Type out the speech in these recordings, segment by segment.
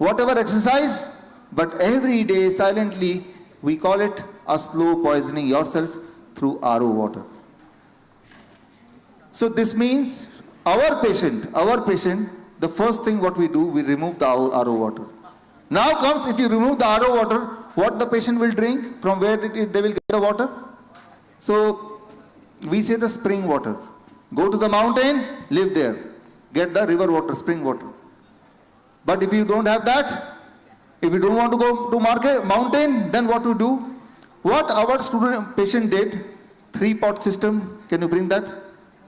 whatever exercise, but every day silently we call it a slow poisoning yourself through RO water. So this means our patient, the first thing what we do, we remove the RO water. Now comes, if you remove the RO water, what the patient will drink, from where they will get the water? So we say the spring water. Go to the mountain, live there. Get the river water, spring water. But if you don't have that, if you don't want to go to mountain, then what to do? What our patient did, 3-pot system, can you bring that?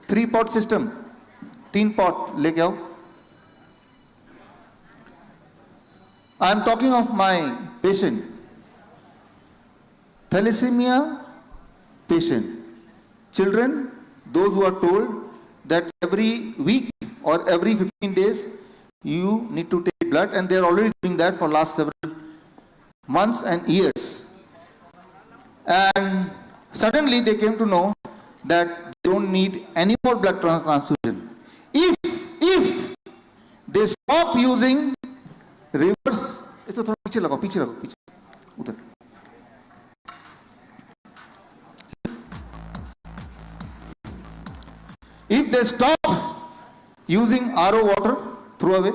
3-pot system, 3 pot, leke aao. I am talking of my patient, thalassemia patient. Children, those who are told that every week or every 15 days you need to take blood, and they are already doing that for last several months and years. And suddenly they came to know that they don't need any more blood transfusion. If they stop using rivers, इसको थोड़ा पीछे लगाओ, पीछे उधर. If they stop using RO water, throw away,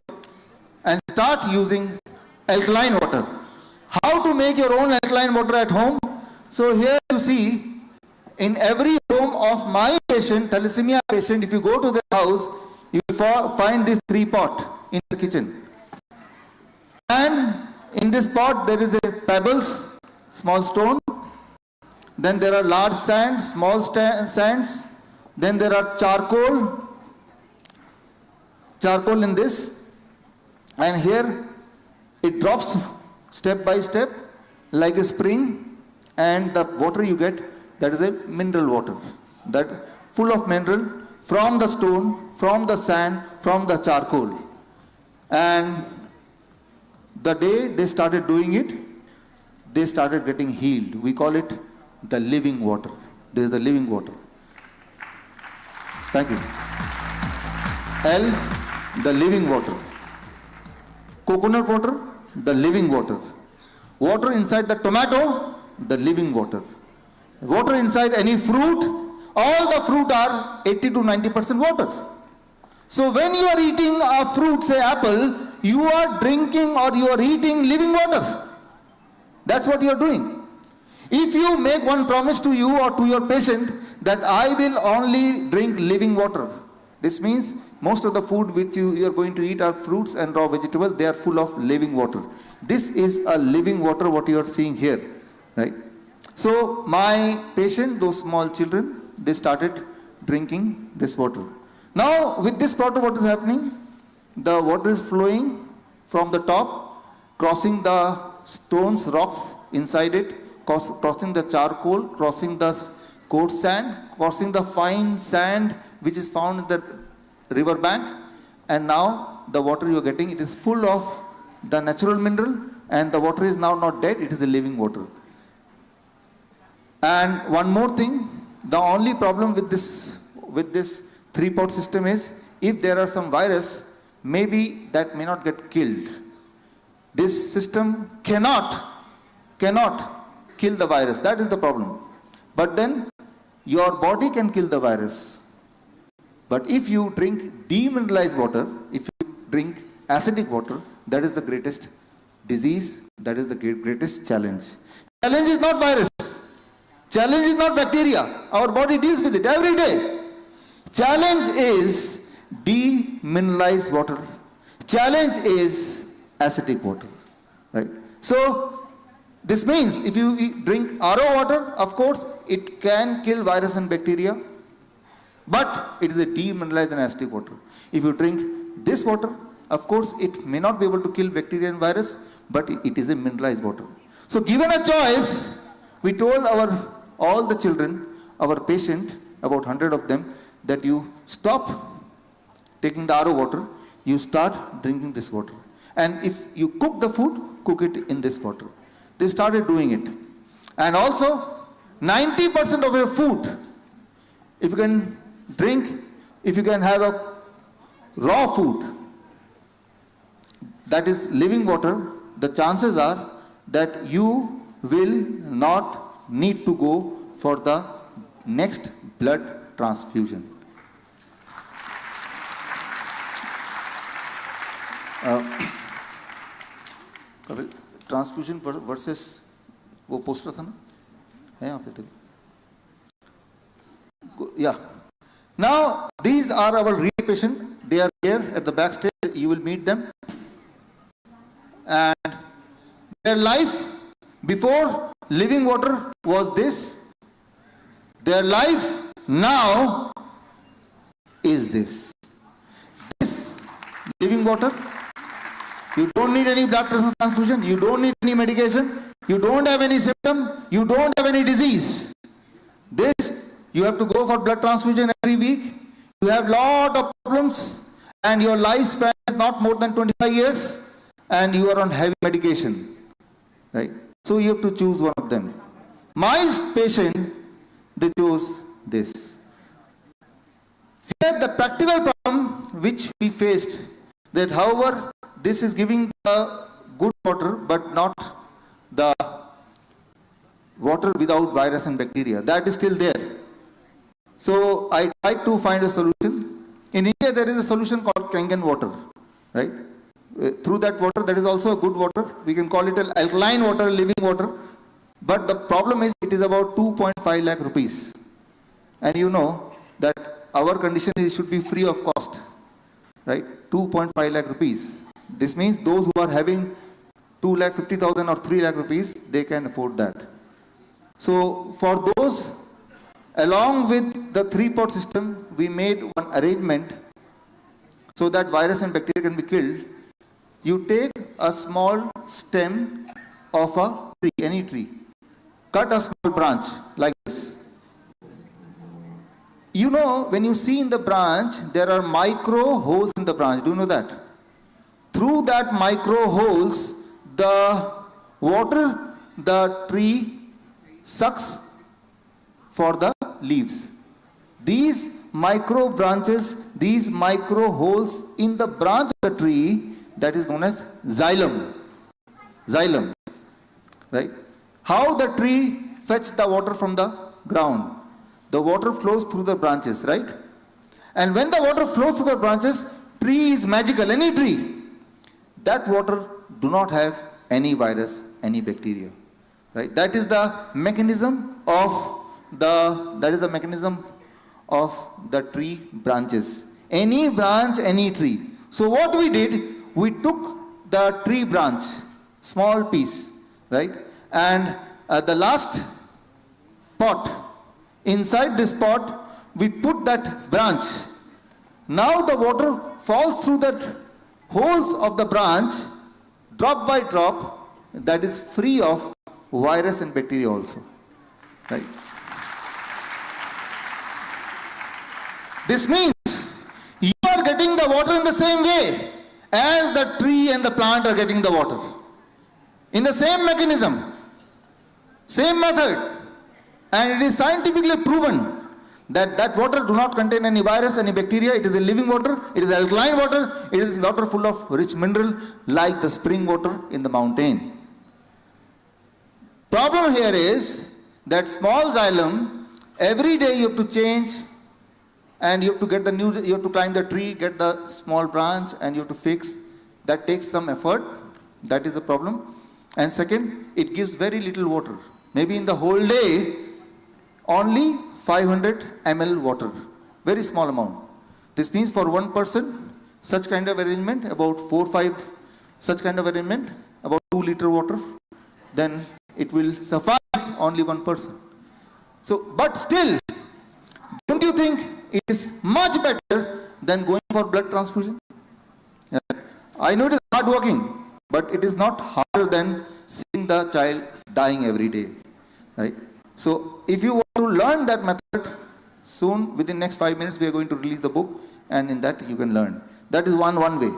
and start using alkaline water. How to make your own alkaline water at home? So here you see, in every home of my patient, thalassemia patient, if you go to the house, you find this 3-pot in the kitchen. And in this pot there is a pebbles, small stone, then there are large sands, small sands, then there are charcoal in this, and here it drops step by step like a spring, and the water you get, that is a mineral water, that full of mineral from the stone, from the sand, from the charcoal. And the day they started doing it, they started getting healed. We call it the living water. There is the living water. Thank you. L, the living water. Coconut water, the living water. Water inside the tomato, the living water. Water inside any fruit, all the fruit are 80 to 90% water. So when you are eating a fruit, say apple, you are drinking or you are eating living water. That's what you are doing. If you make one promise to you or to your patient that I will only drink living water, this means most of the food which you are going to eat are fruits and raw vegetables, they are full of living water. This is a living water what you are seeing here, right? So my patient, those small children, they started drinking this water. Now with this water, what is happening? The water is flowing from the top, crossing the stones, rocks inside it, crossing the charcoal, crossing the coarse sand, crossing the fine sand which is found in the river bank, and now the water you are getting, it is full of the natural mineral, and the water is now not dead, it is a living water. And one more thing, the only problem with this 3-pot system is, if there are some virus, maybe that may not get killed. This system cannot kill the virus. That is the problem. But then your body can kill the virus. But if you drink demineralized water, if you drink acidic water, that is the greatest disease, that is the greatest challenge. Challenge is not virus. Challenge is not bacteria. Our body deals with it every day. Challenge is demineralized water. Challenge is acidic water, right? So this means if you drink RO water, of course it can kill virus and bacteria, but it is a demineralized and acidic water. If you drink this water, of course it may not be able to kill bacteria and virus, but it is a mineralized water. So given a choice, we told all the children, our patient, about 100 of them, that you stop taking the RO water, you start drinking this water. And if you cook the food, cook it in this water. They started doing it. And also, 90% of your food, if you can drink, if you can have a raw food, that is living water, the chances are that you will not need to go for the next blood transfusion. Transfusion versus वो poster था ना, है यहाँ पे तो. Yeah. Now these are our real patients. They are here at the backstage. You will meet them. And their life before living water was this. Their life now is this. This living water. You don't need any blood transfusion. You don't need any medication. You don't have any symptom. You don't have any disease. This, you have to go for blood transfusion every week. You have lot of problems and your lifespan is not more than 25 years and you are on heavy medication. Right? So you have to choose one of them. My patient, they chose this. Here the practical problem which we faced, that however this is giving the good water but not the water without virus and bacteria. That is still there. So I tried to find a solution. In India there is a solution called Kangen water. Right? Through that water, that is also a good water. We can call it an alkaline water, living water. But the problem is it is about 2.5 lakh rupees. And you know that our condition is should be free of cost. Right? 2.5 lakh rupees. This means those who are having 2,50,000 or 3 lakh rupees, they can afford that. So for those, along with the 3-pot system, we made one arrangement so that virus and bacteria can be killed. You take a small stem of a tree, any tree, cut a small branch like this. You know, when you see in the branch, there are micro holes in the branch. Do you know that? Through that micro holes, the water the tree sucks for the leaves. These micro branches, these micro holes in the branch of the tree, that is known as xylem. Xylem. Right? How the tree fetches the water from the ground? The water flows through the branches, right? And when the water flows through the branches, tree is magical, any tree. That water do not have any virus, any bacteria. Right? That is the mechanism of the tree branches. Any branch, any tree. So what we did, we took the tree branch, small piece, right? And the last pot, inside this pot, we put that branch. Now the water falls through the holes of the branch, drop by drop, that is free of virus and bacteria also. Right? This means you are getting the water in the same way as the tree and the plant are getting the water. In the same mechanism, same method. And it is scientifically proven that that water do not contain any virus, any bacteria. It is a living water, it is alkaline water, it is water full of rich mineral like the spring water in the mountain. Problem here is that small xylem, every day you have to change and you have to get the new, you have to climb the tree, get the small branch and you have to fix. That takes some effort. That is the problem. And second, it gives very little water. Maybe in the whole day, only 500 ml water. Very small amount. This means for one person, such kind of arrangement, about 4-5 such kind of arrangement, about 2 liter water, then it will suffice only one person. So, but still, don't you think it is much better than going for blood transfusion? Yeah. I know it is hard working, but it is not harder than seeing the child dying every day. Right? So, if you want to learn that method, soon within next 5 minutes we are going to release the book, and in that you can learn. That is one way.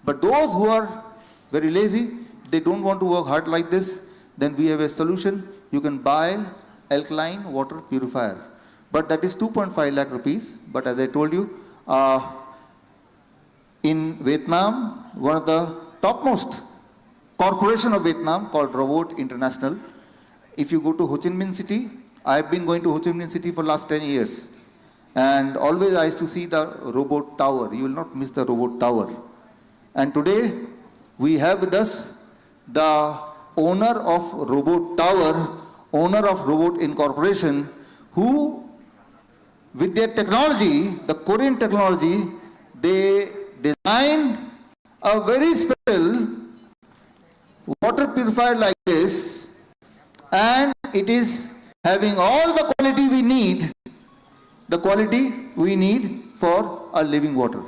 But those who are very lazy, they don't want to work hard like this, then we have a solution. You can buy alkaline water purifier. But that is 2.5 lakh rupees. But as I told you, in Vietnam, one of the topmost corporation of Vietnam called Robot International. If you go to Ho Chi Minh City, I have been going to Ho Chi Minh City for last 10 years. And always I used to see the robot tower. You will not miss the robot tower. And today we have with us the owner of Robot Tower, owner of Robot Incorporation, who with their technology, the Korean technology, they designed a very special water purifier like this, and it is having all the quality we need, for our living water.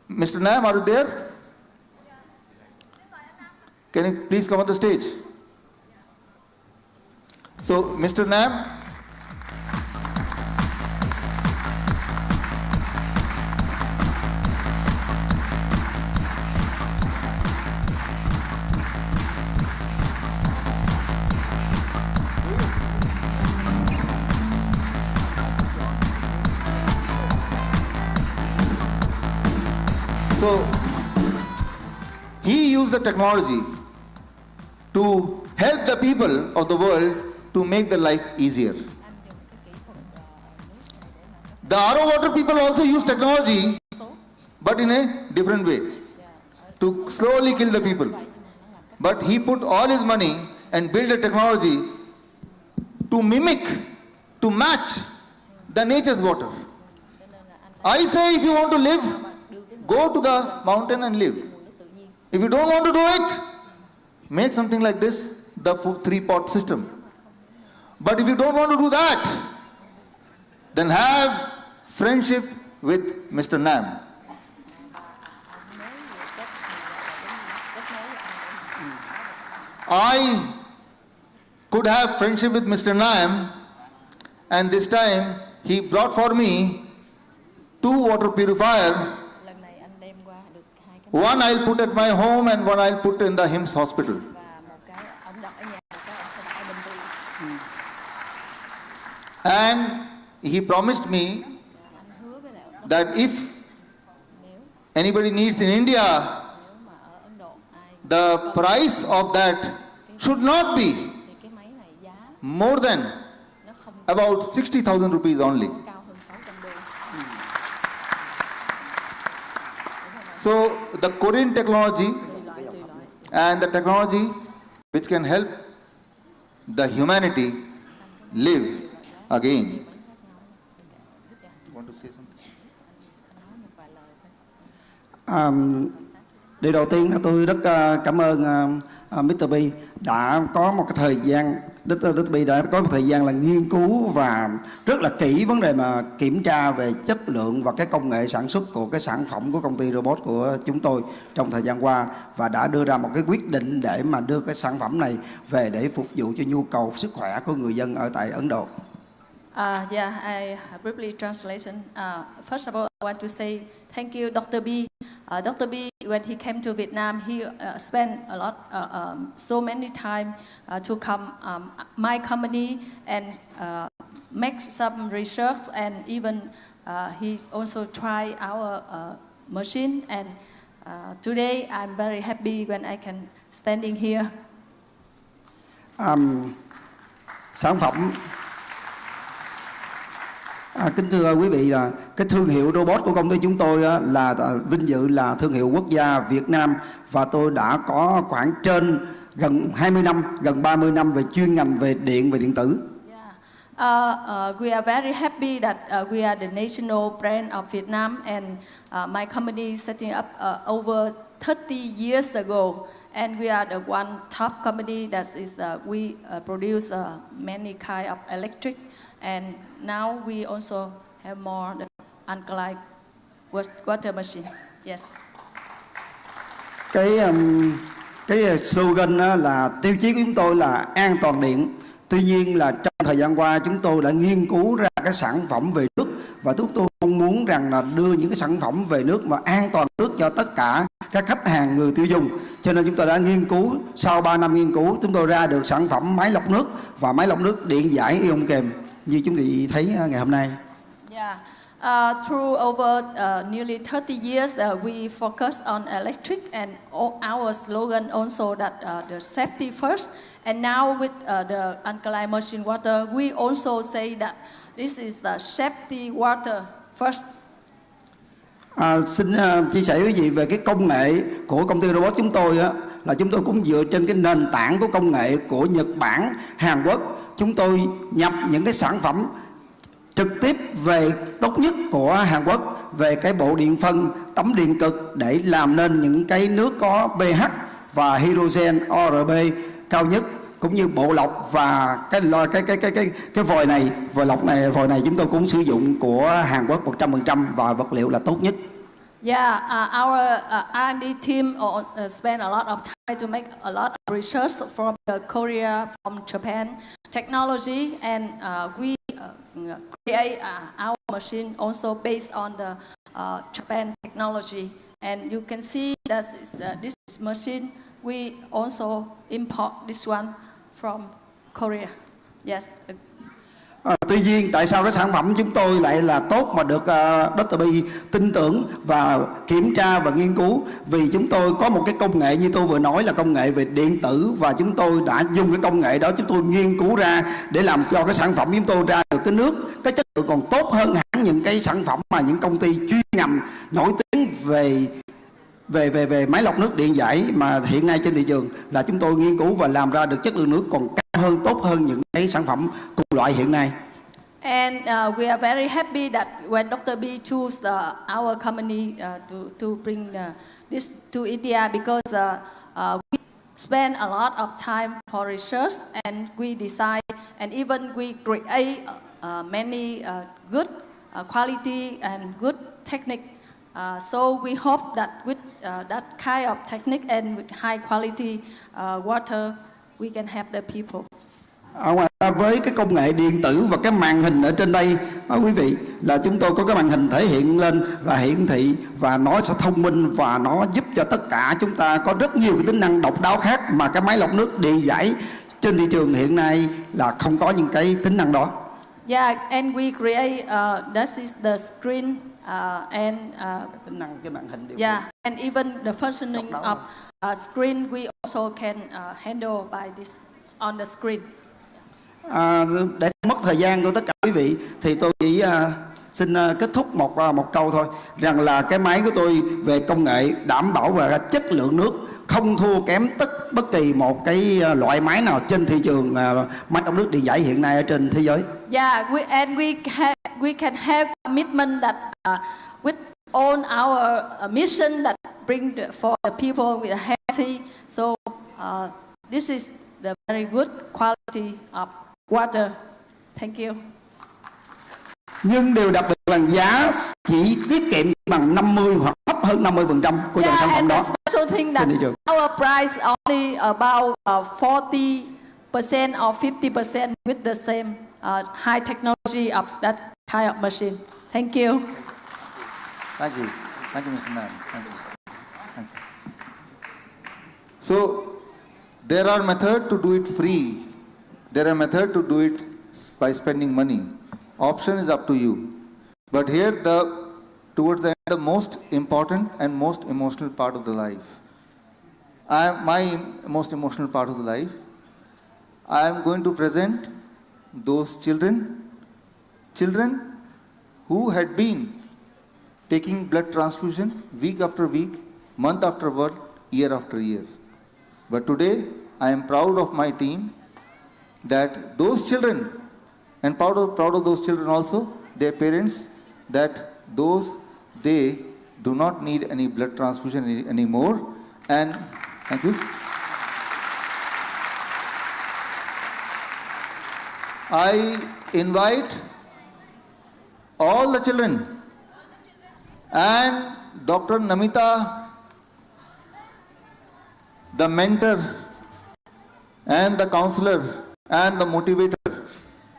Mr. Nam, are you there? Can you please come on the stage? So, Mr. Nam, so he used the technology to help the people of the world to make their life easier. The RO water people also use technology, but in a different way, to slowly kill the people. But he put all his money and built a technology to mimic, to match the nature's water. I say, if you want to live, go to the mountain and live. If you don't want to do it, make something like this, the 3-pot system. But if you don't want to do that, then have friendship with Mr. Nam. I could have friendship with Mr. Nam, and this time he brought for me 2 water purifiers. One I'll put at my home and one I'll put in the HIMSS hospital. And he promised me that if anybody needs in India, the price of that should not be more than about 60,000 rupees only. So the Korean technology and the technology which can help the humanity live again. You want to say something? Điều đầu tiên là tôi rất cảm ơn Mr. B đã có một cái thời gian, Mr. B đã có một thời gian là nghiên cứu và rất là kỹ vấn đề mà kiểm tra về chất lượng và cái công nghệ sản xuất của cái sản phẩm của công ty robot của chúng tôi trong thời gian qua, và đã đưa ra một cái quyết định để mà đưa cái sản phẩm này về để phục vụ cho nhu cầu sức khỏe của người dân ở tại Ấn Độ. Yeah, I briefly translation. First of all, I want to say thank you, Dr. B. Dr. B, when he came to Vietnam, he spent a lot, so many time to come my company and make some research, and even he also try our machine. And today, I'm very happy when I can standing here. Sản phẩm kính thưa quý vị, là cái thương hiệu robot của công ty chúng tôi là vinh dự là thương hiệu quốc gia Việt Nam, và tôi đã có khoảng trên gần 20 năm, gần 30 năm về chuyên ngành về điện và điện tử. We are very happy that we are the national brand of Vietnam, and my company setting up over 30 years ago, and we are the one top company that is we produce many kind of electric. And now we also have more the alkaline water machine. Yes. Cái slogan là tiêu chí của chúng tôi là an toàn điện. Tuy nhiên là trong thời gian qua chúng tôi đã nghiên cứu ra cái sản phẩm về nước, và chúng tôi mong muốn rằng là đưa những cái sản phẩm về nước mà an toàn nước cho tất cả các khách hàng người tiêu dùng. Cho nên chúng tôi đã nghiên cứu, sau 3 năm nghiên cứu chúng tôi ra được sản phẩm máy lọc nước và máy lọc nước điện giải ion kèm như chúng ta thấy ngày hôm nay. Yeah, Through over nearly 30 years, we focus on electric, and our slogan also that the safety first. And now with the alkaline machine water, we also say that this is the safety water first. Xin chia sẻ với quý vị về cái công nghệ của công ty robot chúng tôi á, là chúng tôi cũng dựa trên cái nền tảng của công nghệ của Nhật Bản, Hàn Quốc. Chúng tôi nhập những cái sản phẩm trực tiếp về tốt nhất của Hàn Quốc về cái bộ điện phân tấm điện cực để làm nên những cái nước có pH và hydrogen ORB cao nhất, cũng như bộ lọc và cái vòi này, vòi này chúng tôi cũng sử dụng của Hàn Quốc 100% và vật liệu là tốt nhất. Yeah, our R&D team spend a lot of time to make a lot of research from Korea, from Japan technology, and we create our machine also based on the Japan technology. And you can see that this machine, we also import this one from Korea. Yes. Tuy nhiên tại sao cái sản phẩm chúng tôi lại là tốt mà được Dr. B tin tưởng và kiểm tra và nghiên cứu? Vì chúng tôi có một cái công nghệ như tôi vừa nói là công nghệ về điện tử, và chúng tôi đã dùng cái công nghệ đó, chúng tôi nghiên cứu ra để làm cho cái sản phẩm chúng tôi ra được cái nước, cái chất lượng còn tốt hơn hẳn những cái sản phẩm mà những công ty chuyên ngành nổi tiếng về máy lọc nước điện giải mà hiện nay trên thị trường, là chúng tôi nghiên cứu và làm ra được chất lượng nước còn cao hơn, tốt hơn những cái sản phẩm cùng loại hiện nay. And we are very happy that when Dr. B chose our company to bring this to India, because we spend a lot of time for research, and we design, and even we create many good quality and good technique. So we hope that with that kind of technique and with high quality water, we can help the people. Với cái công nghệ điện tử và cái màn hình ở trên đây, quý vị, là chúng tôi có cái màn hình thể hiện lên và hiển thị, và nó sẽ thông minh và nó giúp cho tất cả chúng ta có rất nhiều cái tính năng độc đáo khác mà cái máy lọc nước điện giải trên thị trường hiện nay là không có những cái tính năng đó. Yeah, and we create that is the screen and tính năng cái màn hình. Yeah, and even the functioning of screen we also can handle by this on the screen. Để mất thời gian của tất cả quý vị thì tôi chỉ xin kết thúc một câu thôi, rằng là cái máy của tôi về công nghệ đảm bảo về chất lượng nước không thua kém bất kỳ một cái loại máy nào trên thị trường máy lọc nước điện giải hiện nay ở trên thế giới. Yeah, we can have commitment that with all our mission that bring for the people with healthy. So this is the very good quality of water. Thank you. Nhưng điều đặc biệt là giá chỉ tiết kiệm bằng 50 hoặc thấp hơn 50% của dòng sản phẩm đó. Special thing that our price only about 40% or 50% with the same high technology of that kind of machine. Thank you. Thank you. Thank you, Mr. Nam. Thank you. Thank you. So, there are methods to do it free. There are methods to do it by spending money. Option is up to you. But here, towards the end, the most important and most emotional part of the life. My most emotional part of the life. I am going to present those children who had been taking blood transfusion week after week, month after month, year after year. But today, I am proud of my team that those children, and proud of those children also, their parents, that they do not need any blood transfusion anymore. And thank you. I invite all the children and Dr. Namita, the mentor and the counselor and the motivator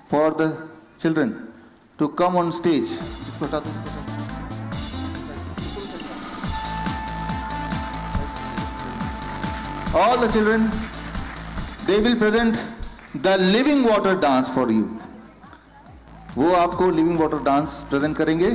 for the children, to come on stage. All the children, they will present the living water dance for you. वो आपको living water dance present करेंगे।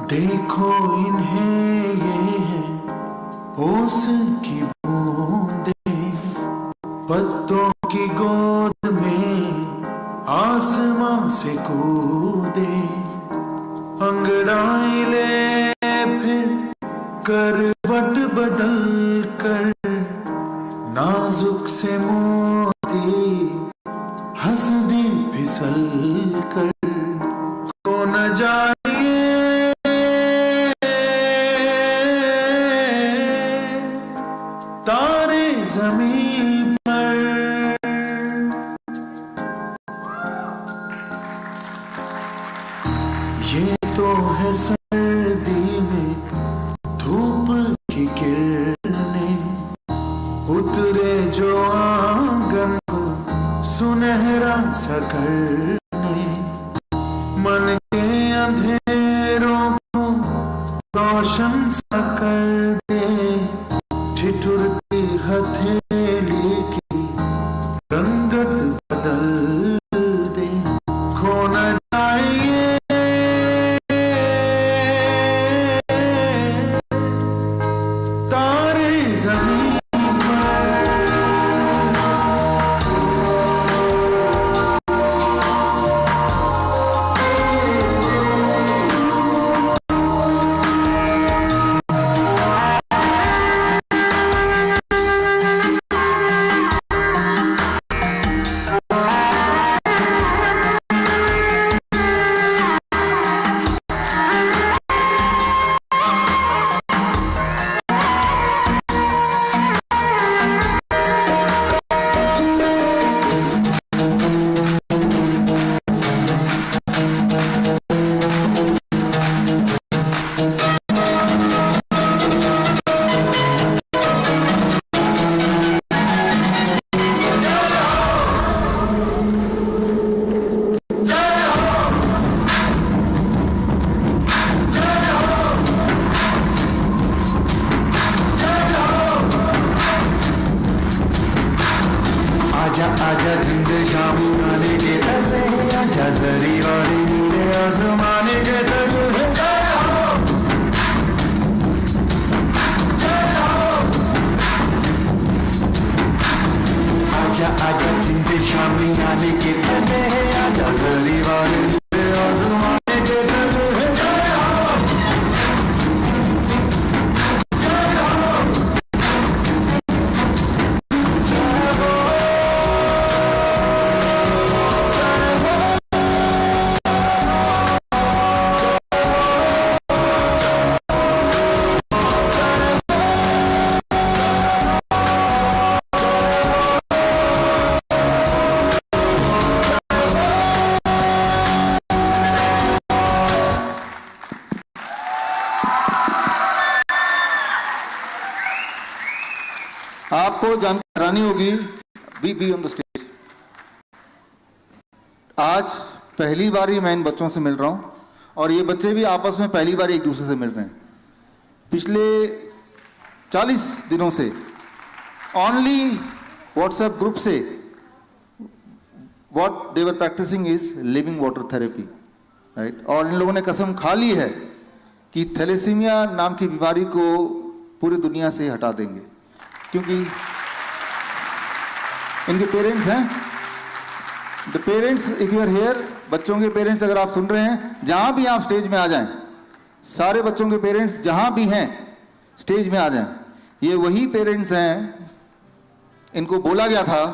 देखो इन्हें ये है ओस की बूंदें, पत्तों की गोद में आसमां से कूदे, अंगड़ाई ले फिर करवट बदल कर, नाजुक से मोती हंसदी फिसल कर, को न जाए तारे ज़मीन पर। ये तो है सर्दी में धूप की किरणें, उतरे जो आंगन को सुनहरा सा करने, मन के अंधेरों को रोशन सा कर दे, ठिठुरती हथेली की रंगत बदल दे, खो न जाए तारे ज़मीन पर। आजा आजा जिंद शामी आने के तले, आजा जरी वाली नीले आसमाने के तले, आजा आजा जिंद शामी आने के तले, आजा जरी वाली नीले आसमाने के तले। आपको जानकारी होगी बी ऑन द स्टेज। आज पहली बार ही मैं इन बच्चों से मिल रहा हूँ और ये बच्चे भी आपस में पहली बार एक दूसरे से मिल रहे हैं। पिछले 40 दिनों से ओनली व्हाट्सएप ग्रुप से what they were practicing is living water therapy, right. और इन लोगों ने कसम खा ली है कि थैलेसीमिया नाम की बीमारी को पूरी दुनिया से हटा देंगे, क्योंकि इनके पेरेंट्स हैं। The parents if you are here, बच्चों के पेरेंट्स अगर आप सुन रहे हैं, जहां भी आप स्टेज में आ जाएं, सारे बच्चों के पेरेंट्स जहां भी हैं स्टेज में आ जाएं। ये वही पेरेंट्स हैं, इनको बोला गया था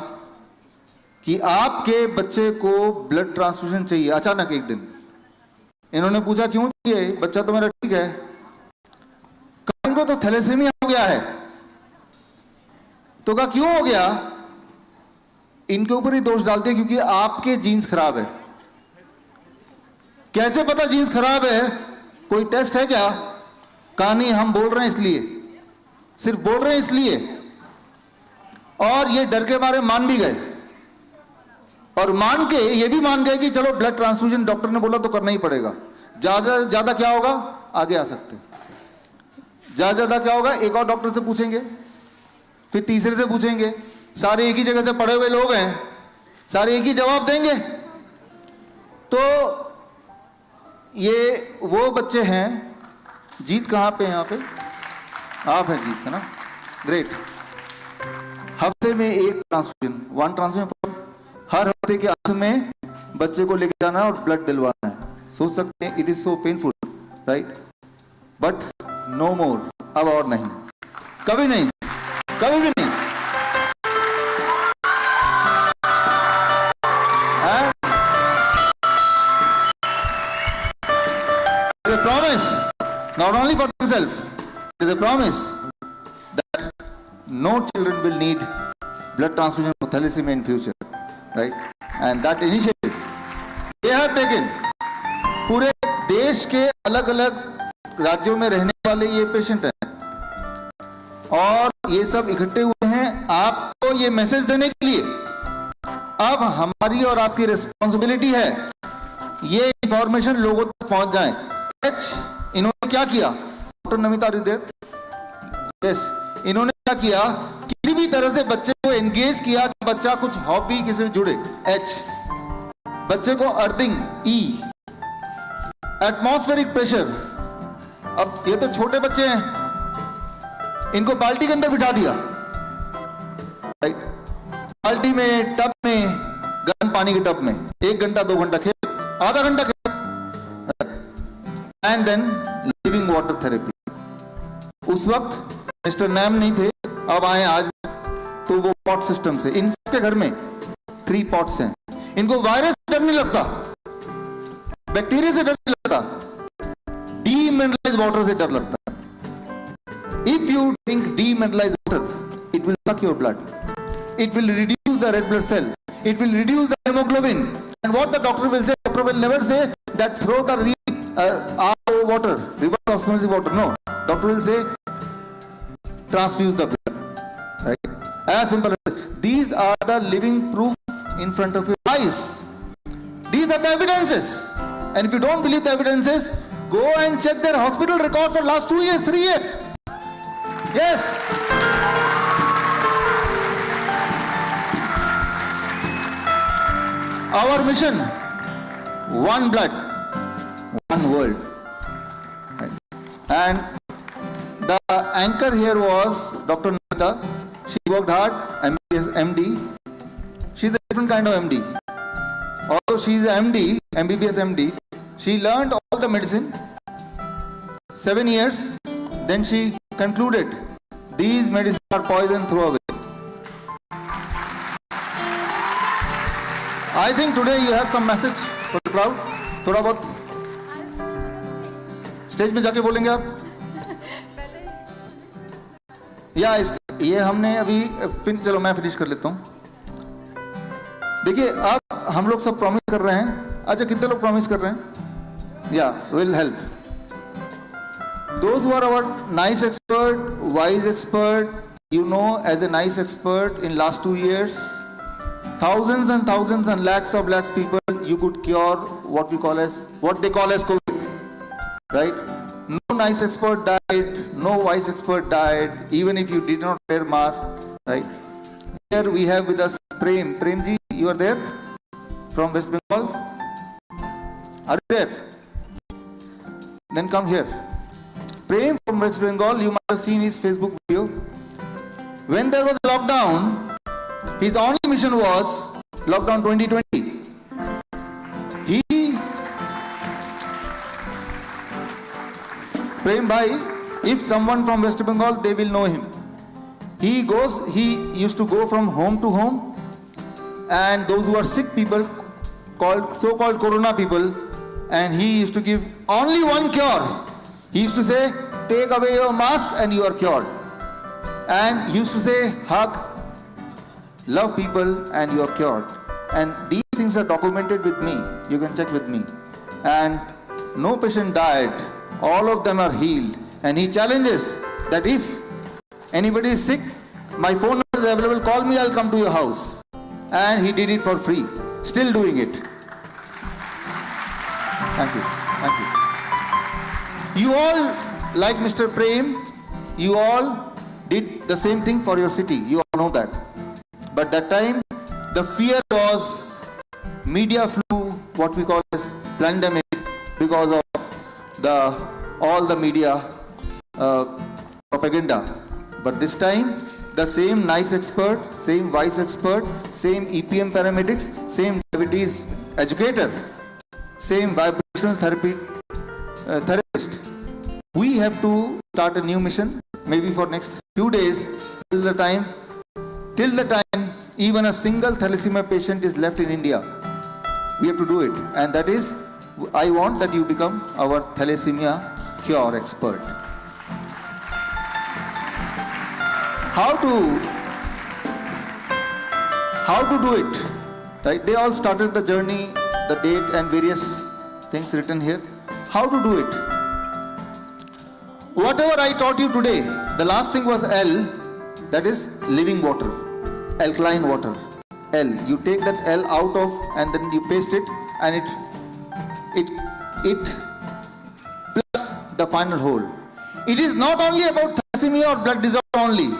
कि आपके बच्चे को ब्लड ट्रांसफ्यूजन चाहिए। अचानक एक दिन इन्होंने पूछा क्यों चाहिए, बच्चा तो मेरा ठीक है, कहा इनको तो थैलेसीमिया हो गया है। तो कहा क्यों हो गया, इनके ऊपर ही दोष डालते हैं क्योंकि आपके जीन्स खराब है। कैसे पता जीन्स खराब है, कोई टेस्ट है क्या? कहा नहीं, हम बोल रहे हैं इसलिए, सिर्फ बोल रहे हैं इसलिए। और ये डर के मारे मान भी गए, और मान के ये भी मान गए कि चलो ब्लड ट्रांसफ्यूजन डॉक्टर ने बोला तो करना ही पड़ेगा। ज्यादा क्या होगा, आगे आ सकते हैं। ज्यादा क्या होगा, एक और डॉक्टर से पूछेंगे, फिर तीसरे से पूछेंगे, सारे एक ही जगह से पढ़े हुए लोग हैं, सारे एक ही जवाब देंगे। तो ये वो बच्चे हैं। जीत कहां पे, यहां पे आप हैं, जीत है ना, ग्रेट। हफ्ते में एक ट्रांसफ्यूजन, 1 ट्रांसफ्यूजन हर हफ्ते के अंत में बच्चे को लेकर जाना है और ब्लड दिलवाना है। सोच सकते हैं it is so painful, right, but no more, अब और नहीं, कभी नहीं, कभी भी नहीं। It is a promise, not only for themselves, it is a promise that no children will need blood transfusion for thalassemia in future, right? And that initiative they have taken. पूरे देश के अलग अलग राज्यों में रहने वाले ये पेशेंट हैं और ये सब इकट्ठे हुए हैं आपको ये मैसेज देने के लिए। अब हमारी और आपकी रिस्पॉन्सिबिलिटी है ये इंफॉर्मेशन लोगों तक पहुंच जाए। इन्होंने क्या किया, डॉक्टर नमिता हृदय, यस, इन्होंने क्या किया, किसी भी तरह से बच्चे को एंगेज किया कि बच्चा कुछ हॉबी किसी में जुड़े। एच, बच्चे को अर्थिंग, ई, एटमॉस्फेरिक प्रेशर। अब ये तो छोटे बच्चे हैं, इनको बाल्टी के अंदर बिठा दिया, राइट, बाल्टी में, टब में, गर्म पानी के टब में 1 घंटा 2 घंटा खेल, आधा घंटा खेल, and then living water therapy. उस वक्त मिस्टर नैम नहीं थे, अब आए आज, तो वो पॉट सिस्टम से, इन सबके घर में 3 पॉट्स हैं। इनको वायरस से डर नहीं लगता, बैक्टीरिया से डर नहीं लगता, डीमिनरलाइज्ड वाटर से डर लगता है। If you drink demineralised water, it will suck your blood, it will reduce the red blood cell, it will reduce the hemoglobin, and what the doctor will say, doctor will never say that throw the RO water, reverse osmosis water, no, doctor will say transfuse the blood, right, as simple as that. These are the living proof in front of your eyes, these are the evidences, and if you don't believe the evidences, go and check their hospital record for last 2 years, 3 years, yes. Our mission, one blood, one world. And the anchor here was Dr. Namita. She worked hard, MBBS MD. She's a different kind of MD. Although she's a MD, MBBS MD, she learned all the medicine, 7 years, then she concluded, these medicines are poison, throw away. I think today you have some message for the crowd. थोड़ा बहुत stage में जाके बोलेंगे आप, या ये हमने अभी चलो मैं फिनिश कर लेता हूँ। देखिए अब हम लोग सब प्रॉमिस कर रहे हैं, अच्छा कितने लोग प्रॉमिस कर रहे हैं? या will help those who are our nice expert, wise expert, you know, as a nice expert in last 2 years, thousands and lakhs of people you could cure what they call as COVID, right? No nice expert died, no wise expert died, even if you did not wear mask, right? Here we have with us Prem. Premji, you are there from West Bengal? Are you there? Then come here. Prem from West Bengal, you might have seen his Facebook video. When there was lockdown, his only mission was lockdown 2020. Prem Bhai, if someone from West Bengal, they will know him. He used to go from home to home, and those who are sick people, so-called corona people, and he used to give only one cure. He used to say, take away your mask and you are cured. And he used to say, hug, love people and you are cured. And these things are documented with me. You can check with me. And no patient died. All of them are healed. And he challenges that if anybody is sick, my phone number is available, call me, I'll come to your house. And he did it for free. Still doing it. Thank you. Thank you. You all, like Mr. Prem, you all did the same thing for your city. You all know that. But that time, the fear was media flu, what we call as pandemic, because of all the media propaganda. But this time, the same nice expert, same wise expert, same EPM paramedics, same diabetes educator, same vibrational therapist. We have to start a new mission, maybe for next few days, till the time even a single thalassemia patient is left in India. We have to do it, and that is, I want that you become our thalassemia cure expert. How to do it? Right? They all started the journey, the date and various things written here. How to do it? Whatever I taught you today, the last thing was L, that is living water, alkaline water. L. You take that L out of and then you paste it, and it plus the final whole. It is not only about thalassemia or blood disorder only.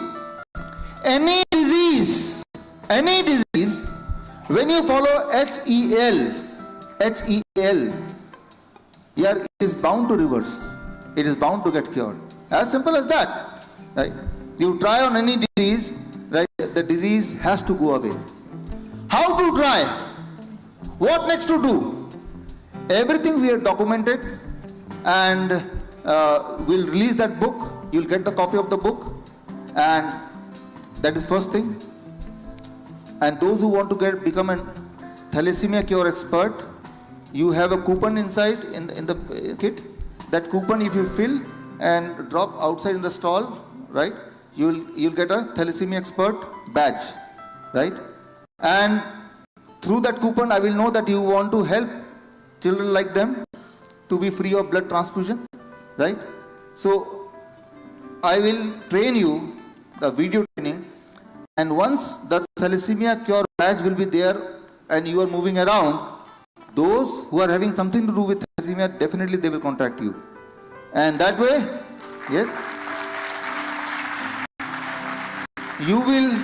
Any disease, when you follow HEL, yeah, it is bound to reverse. It is bound to get cured. As simple as that, right? You try on any disease, right? The disease has to go away. How to try? What next to do? Everything we have documented, and we'll release that book. You'll get the copy of the book, and that is first thing. And those who want to become a thalassemia cure expert, you have a coupon inside in the kit. That coupon, if you fill and drop outside in the stall, right, you'll get a thalassemia expert badge, right? And through that coupon, I will know that you want to help children like them to be free of blood transfusion, right? So I will train you, the video training, and once the thalassemia cure badge will be there and you are moving around, those who are having something to do with thalassemia, definitely they will contact you. And that way, yes, you will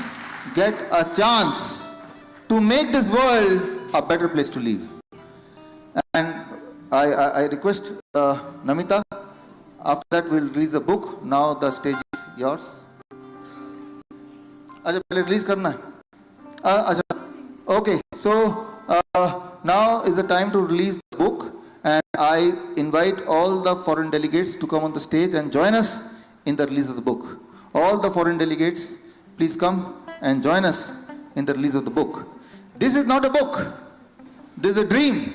get a chance to make this world a better place to live. And I request Namita, after that we'll release a book. Now the stage is yours. Acha, pehle release karna hai. Okay, so now is the time to release the book, and I invite all the foreign delegates to come on the stage and join us in the release of the book. All the foreign delegates, please come and join us in the release of the book. This is not a book. This is a dream,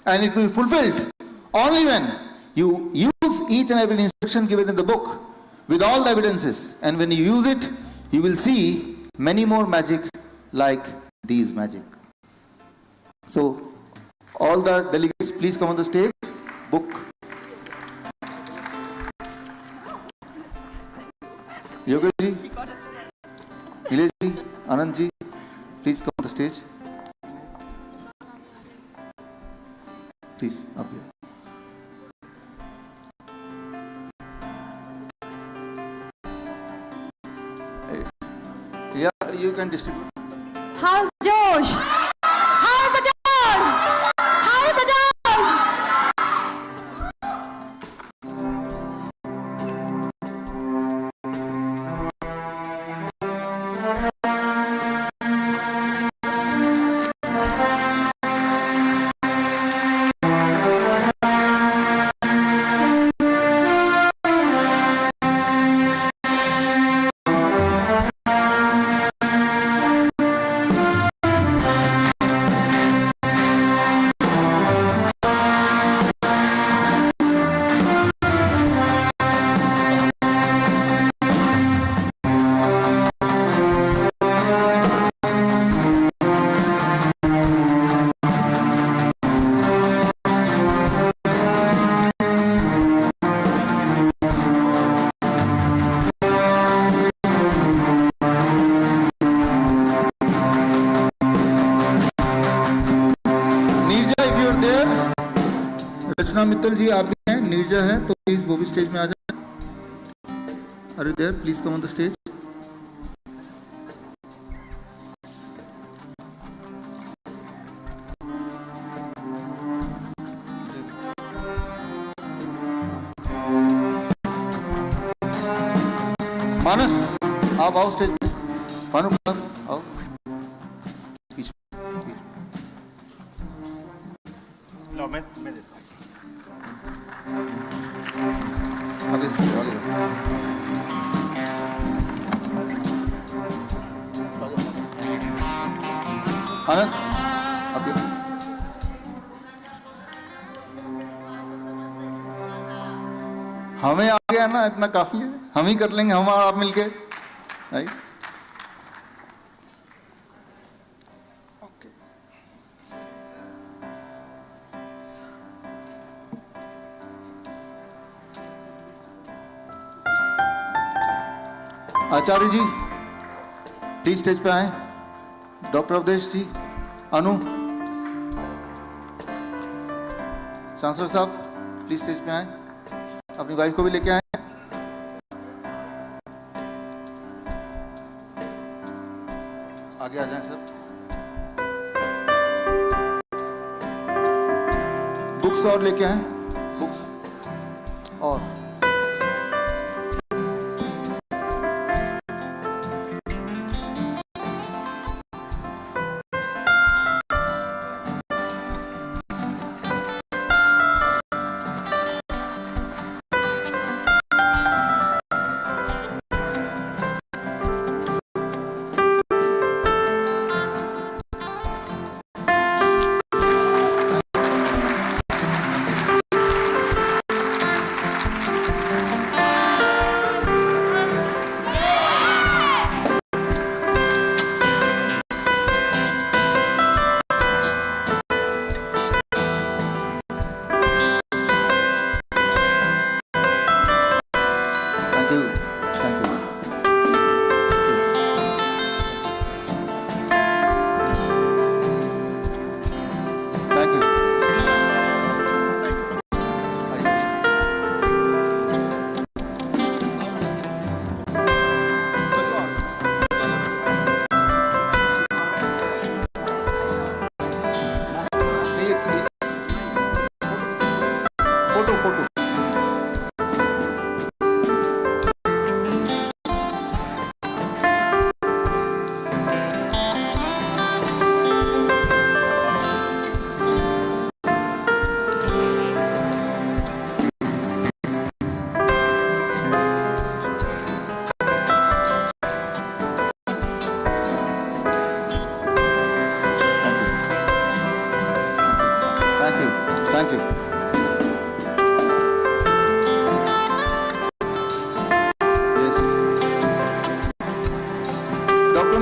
and it will be fulfilled only when you use each and every instruction given in the book with all the evidences, and when you use it, you will see many more magic like these magic. So all the delegates, please come on the stage. Book. Yogesh ji, Nilesh ji, Anand ji, please come on the stage. Please, up here. Yeah, you can distribute. How's Josh? How's the Josh? How's the Josh? रचना मित्तल जी आप भी हैं, नीरजा है, तो please वो भी stage में आ जाए. Are you there? Please come on the stage. मानस आप आओ स्टेज पे. भानु आओ. लो मैं देता हूँ. आगे से आगे. आनंद अब हमें आ गया ना, इतना काफी है. हम ही कर लेंगे, हम और आप मिलके. Right. Acharya ji please stage पे आए. डॉक्टर अवधेश जी, अनु, चांसलर साहब प्लीज स्टेज पे आए. अपनी वाइफ को भी लेके आए. आगे आ जाएं सर. बुक्स और लेके आए. बुक्स और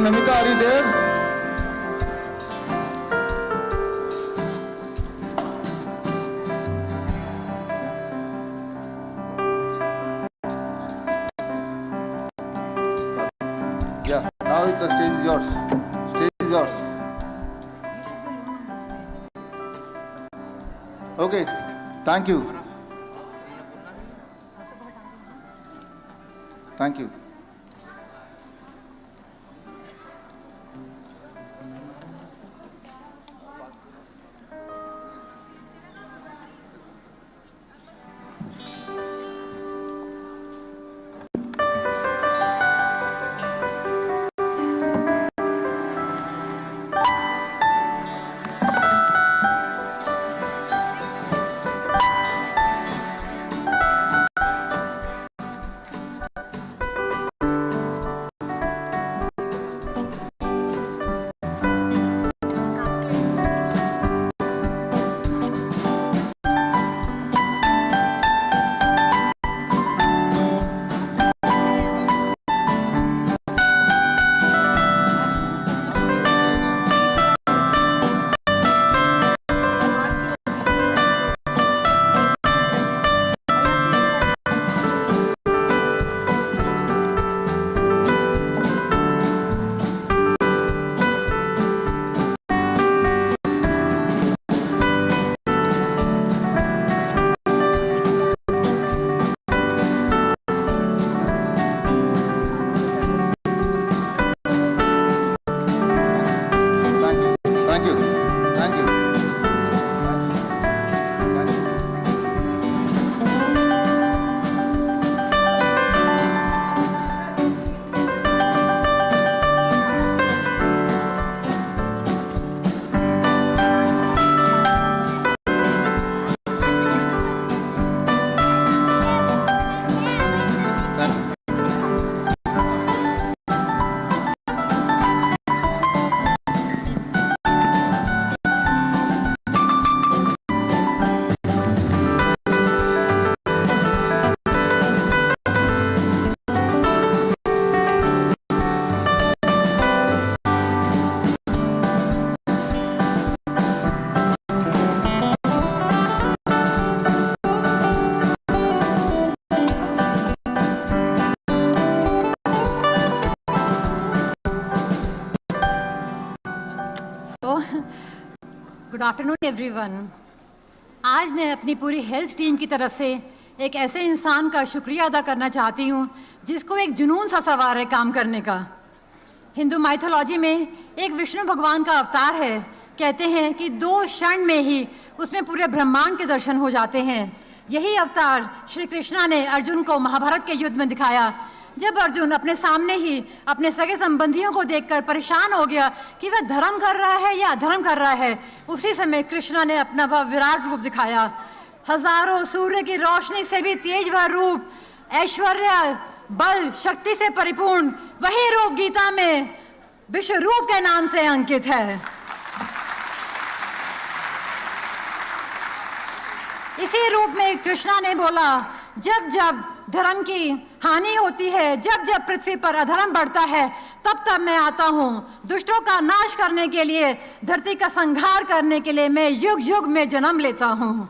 Namita, are you there? Yeah, now the stage is yours. Stage is yours. Okay, thank you. Thank you. Good afternoon everyone. आज मैं अपनी पूरी हेल्थ टीम की तरफ से एक ऐसे इंसान का शुक्रिया अदा करना चाहती हूँ जिसको एक जुनून सा सवार है काम करने का। हिंदू माइथोलॉजी में एक विष्णु भगवान का अवतार है। कहते हैं कि 2 क्षण में ही उसमें पूरे ब्रह्मांड के दर्शन हो जाते हैं। यही अवतार श्री कृष्णा ने अर्जुन को महाभारत के युद्ध में दिखाया। जब अर्जुन अपने सामने ही अपने सगे संबंधियों को देखकर परेशान हो गया कि वह धर्म कर रहा है या अधर्म कर रहा है, उसी समय कृष्णा ने अपना वह विराट रूप दिखाया। हजारों सूर्य की रोशनी से भी तेज वह रूप, ऐश्वर्य, बल, शक्ति से परिपूर्ण वही रूप गीता में विश्व रूप के नाम से अंकित है। इसी रूप में कृष्णा ने बोला, जब जब धर्म की हानि होती है, जब जब पृथ्वी पर अधर्म बढ़ता है, तब तब मैं आता हूँ दुष्टों का नाश करने के लिए, धरती का संहार करने के लिए मैं युग युग में जन्म लेता हूँ।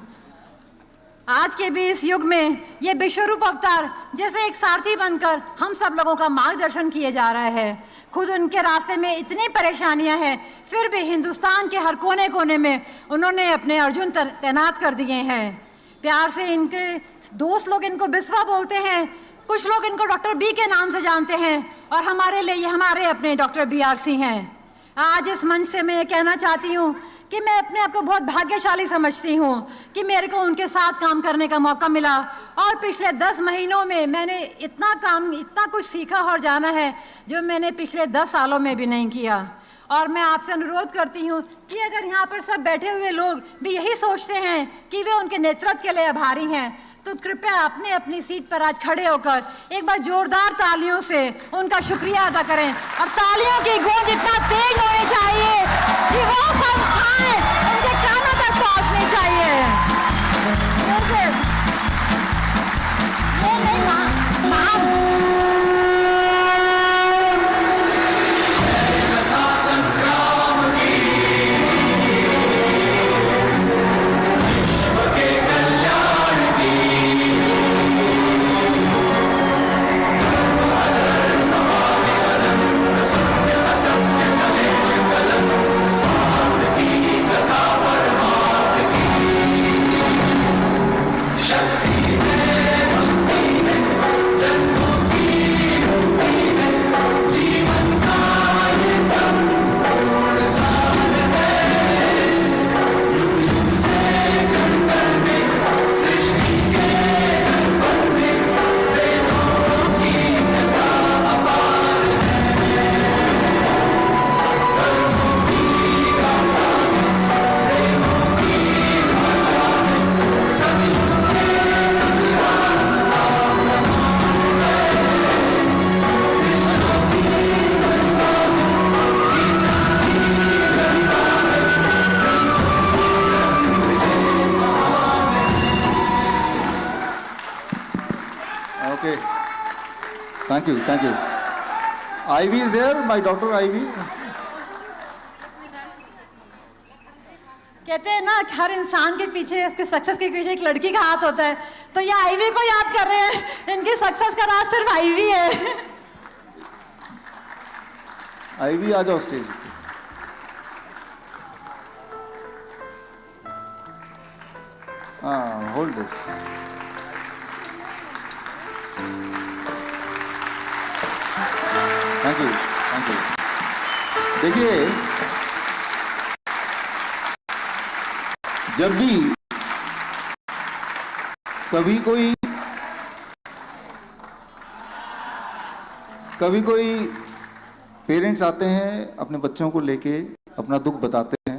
आज के भी इस युग में ये विश्वरूप अवतार जैसे एक सारथी बनकर हम सब लोगों का मार्गदर्शन किए जा रहा है। खुद उनके रास्ते में इतनी परेशानियां हैं, फिर भी हिंदुस्तान के हर कोने कोने में उन्होंने अपने अर्जुन तैनात कर दिए हैं। प्यार से इनके दोस्त लोग इनको बिस्वा बोलते हैं, कुछ लोग इनको डॉक्टर बी के नाम से जानते हैं, और हमारे लिए ये हमारे अपने डॉक्टर BRC हैं। आज इस मंच से मैं ये कहना चाहती हूँ कि मैं अपने आप को बहुत भाग्यशाली समझती हूँ कि मेरे को उनके साथ काम करने का मौका मिला, और पिछले 10 महीनों में मैंने इतना कुछ सीखा और जाना है जो मैंने पिछले 10 सालों में भी नहीं किया। और मैं आपसे अनुरोध करती हूँ कि अगर यहाँ पर सब बैठे हुए लोग भी यही सोचते हैं कि वे उनके नेतृत्व के लिए आभारी हैं, तो कृपया अपने अपनी सीट पर आज खड़े होकर एक बार जोरदार तालियों से उनका शुक्रिया अदा करें। और तालियों की गूंज इतना तेज होनी चाहिए कि वो संस्थाएं उनके कानों तक पहुंचनी चाहिए। ये नहीं Thank you, thank you. Ivy is here, my daughter Ivy. कहते हैं ना हर इंसान के पीछे, उसके सक्सेस के पीछे एक लड़की का हाथ होता है, तो ये आईवी को याद कर रहे हैं। इनकी सक्सेस का राज सिर्फ आईवी है। आईवी आ जाओ स्टेज। हाँ, hold this. Thank you, thank you. देखिए, जब भी कभी कोई पेरेंट्स आते हैं अपने बच्चों को लेके अपना दुख बताते हैं,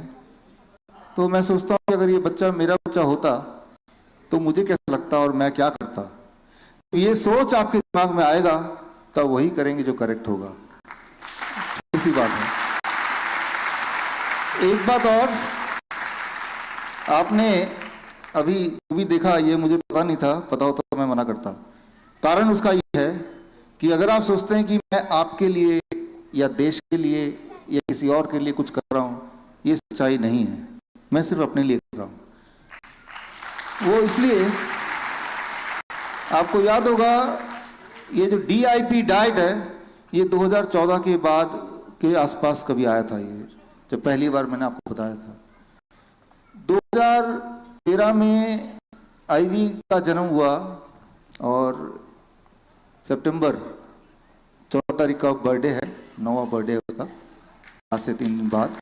तो मैं सोचता हूँ कि अगर ये बच्चा मेरा बच्चा होता तो मुझे कैसा लगता और मैं क्या करता। तो ये सोच आपके दिमाग में आएगा, तब वही करेंगे जो करेक्ट होगा। इसी बात है। एक बात और, आपने अभी देखा, ये मुझे पता नहीं था, पता होता तो मैं मना करता। कारण उसका ये है कि अगर आप सोचते हैं कि मैं आपके लिए या देश के लिए या किसी और के लिए कुछ कर रहा हूं, ये सच्चाई नहीं है। मैं सिर्फ अपने लिए कर रहा हूं। वो इसलिए, आपको याद होगा ये जो DIP डाइट है, ये 2014 के बाद के आसपास कभी आया था। ये जब पहली बार मैंने आपको बताया था। 2013 में आईवी का जन्म हुआ और सितंबर 14 तारीख का बर्थडे है, 9वां बर्थडे होगा आज से 3 दिन बाद।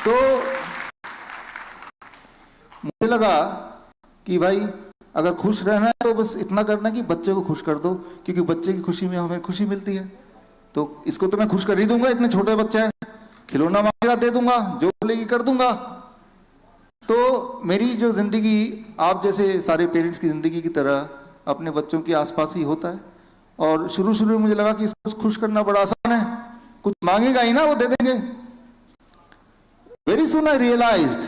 तो मुझे लगा कि भाई अगर खुश रहना है तो बस इतना करना कि बच्चे को खुश कर दो, क्योंकि बच्चे की खुशी में हमें खुशी मिलती है। तो इसको तो मैं खुश कर ही दूंगा, इतने छोटे बच्चे हैं, खिलौना मांगेगा दे दूंगा, जो बोलेगी कर दूंगा। तो मेरी जो जिंदगी आप जैसे सारे पेरेंट्स की जिंदगी की तरह अपने बच्चों के आसपास ही होता है। और शुरू में मुझे लगा कि इसको खुश करना बड़ा आसान है, कुछ मांगेगा ही ना, वो दे देंगे। वेरी सुन आई रियलाइज्ड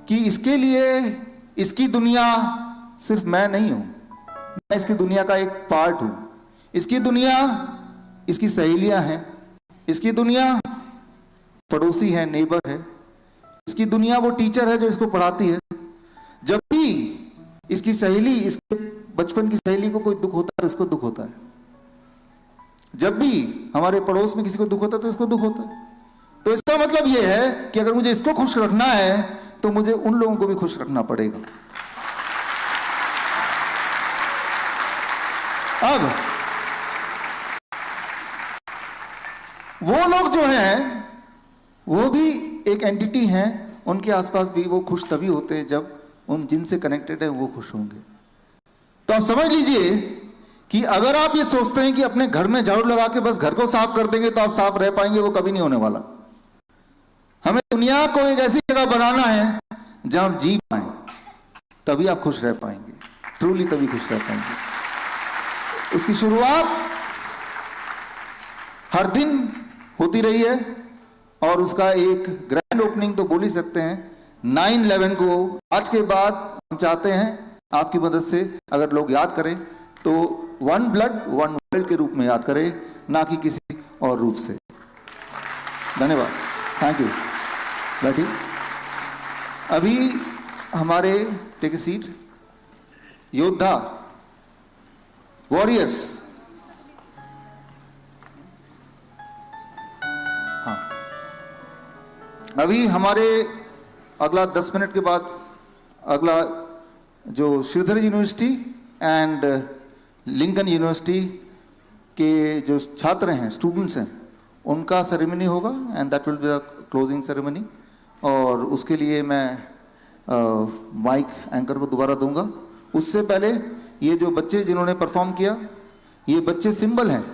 कि इसके लिए इसकी दुनिया सिर्फ मैं नहीं हूं, मैं इसकी दुनिया का एक पार्ट हूं। इसकी दुनिया इसकी सहेलियां हैं, इसकी दुनिया पड़ोसी है, नेबर है, इसकी दुनिया वो टीचर है जो इसको पढ़ाती है। जब भी इसकी सहेली, इसके बचपन की सहेली को कोई दुख होता है तो इसको दुख होता है। जब भी हमारे पड़ोस में किसी को दुख होता है तो इसको दुख होता है। तो इसका मतलब यह है कि अगर मुझे इसको खुश रखना है तो मुझे उन लोगों को भी खुश रखना पड़ेगा। अब वो लोग जो हैं वो भी एक एंटिटी हैं, उनके आसपास भी वो खुश तभी होते हैं जब उन जिनसे कनेक्टेड है वो खुश होंगे। तो आप समझ लीजिए कि अगर आप ये सोचते हैं कि अपने घर में झाड़ू लगा के बस घर को साफ कर देंगे तो आप साफ रह पाएंगे, वो कभी नहीं होने वाला। हमें दुनिया को एक ऐसी जगह बनाना है जहां हम जी पाए, तभी आप खुश रह पाएंगे, ट्रूली तभी खुश रह पाएंगे। उसकी शुरुआत हर दिन होती रही है और उसका एक ग्रैंड ओपनिंग तो बोल ही सकते हैं 9/11 को। आज के बाद हम चाहते हैं आपकी मदद से, अगर लोग याद करें तो वन ब्लड वन वर्ल्ड के रूप में याद करें, ना कि किसी और रूप से। धन्यवाद, थैंक यू। बैठी। अभी हमारे, टेक ए सीट, योद्धा, वॉरियर्स, हाँ, अभी हमारे अगला 10 मिनट के बाद अगला जो Shridhar university and Lincoln university के जो छात्र हैं, स्टूडेंट्स हैं, उनका सेरेमनी होगा and that will be the closing ceremony. और उसके लिए मैं माइक एंकर को दोबारा दूंगा। उससे पहले ये जो बच्चे जिन्होंने परफॉर्म किया, ये बच्चे सिंबल हैं।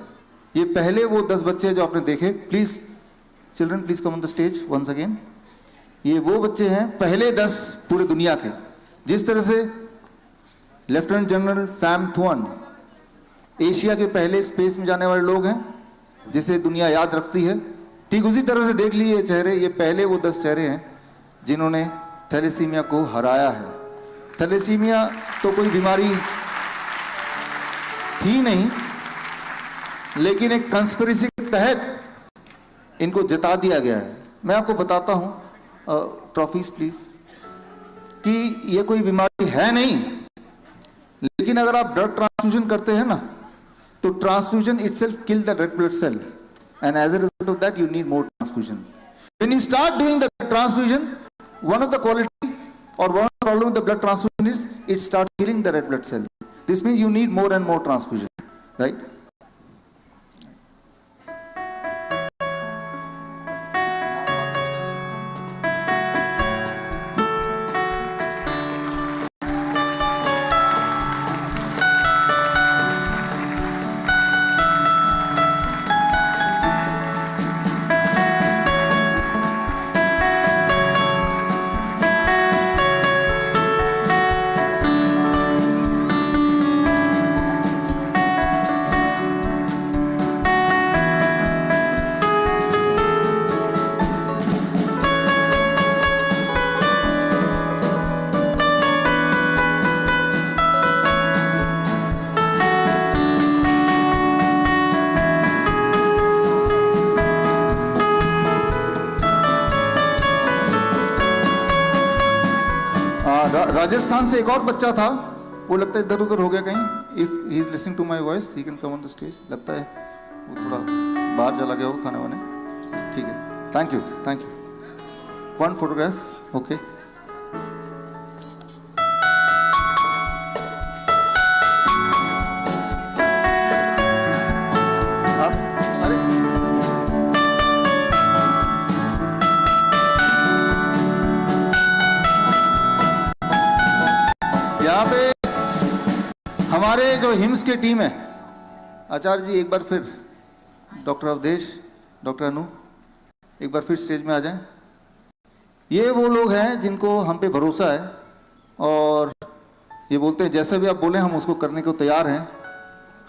ये पहले वो 10 बच्चे जो आपने देखे, please children please come on the stage once again. ये वो बच्चे हैं पहले 10 पूरे दुनिया के। जिस तरह से लेफ्टिनेंट जनरल फैम थुअन एशिया के पहले स्पेस में जाने वाले लोग हैं जिसे दुनिया याद रखती है, ठीक उसी तरह से देख लीजिए चेहरे, ये पहले वो 10 चेहरे हैं जिन्होंने थैलेसीमिया को हराया है। थैलेसीमिया तो कोई बीमारी थी नहीं, लेकिन एक कंस्पिरेसी के तहत इनको जिता दिया गया है। मैं आपको बताता हूं, ट्रॉफीज प्लीज, कि ये कोई बीमारी है नहीं, लेकिन अगर आप ब्लड ट्रांसफ्यूजन करते हैं ना, तो transfusion itself kill the red blood cell, and as a result of that you need more transfusion. When you start doing the transfusion, one of the quality or one of the problem with the blood transfusion is it starts killing the red blood cell. This means you need more and more transfusion, right? Rajasthan से एक और बच्चा था, वो लगता है इधर उधर हो गया कहीं. If he is listening to my voice he can come on the stage. लगता है वो थोड़ा बाहर चला गया हो खाने वाने. ठीक है, thank you, thank you. One photograph, okay. यहाँ पे हमारे जो हिम्स की टीम है, आचार्य जी एक बार फिर, डॉक्टर अवधेश, डॉक्टर अनु, एक बार फिर स्टेज में आ जाएं. ये वो लोग हैं जिनको हम पे भरोसा है और ये बोलते हैं जैसा भी आप बोले हम उसको करने को तैयार हैं.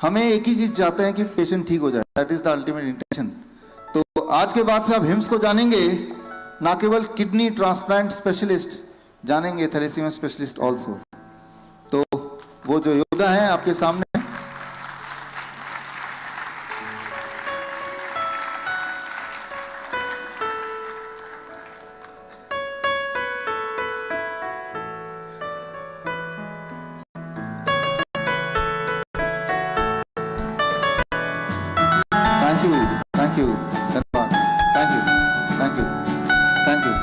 हमें एक ही चीज चाहते हैं कि पेशेंट ठीक हो जाए, that is the ultimate intention. तो आज के बाद से आप हिम्स को जानेंगे, ना केवल किडनी ट्रांसप्लांट स्पेशलिस्ट जानेंगे, थैलेसीमिया स्पेशलिस्ट ऑल्सो. तो वो जो योद्धा हैं आपके सामने, थैंक यू, थैंक यू, धन्यवाद, thank you, thank you, thank you.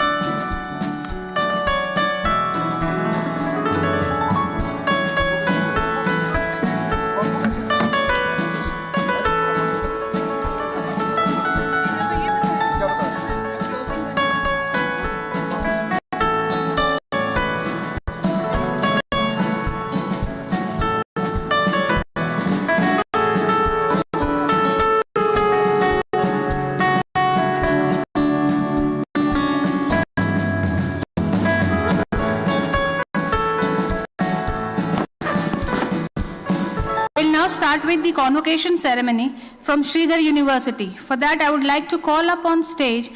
Start with the convocation ceremony from Sridhar University. For that, I would like to call up on stage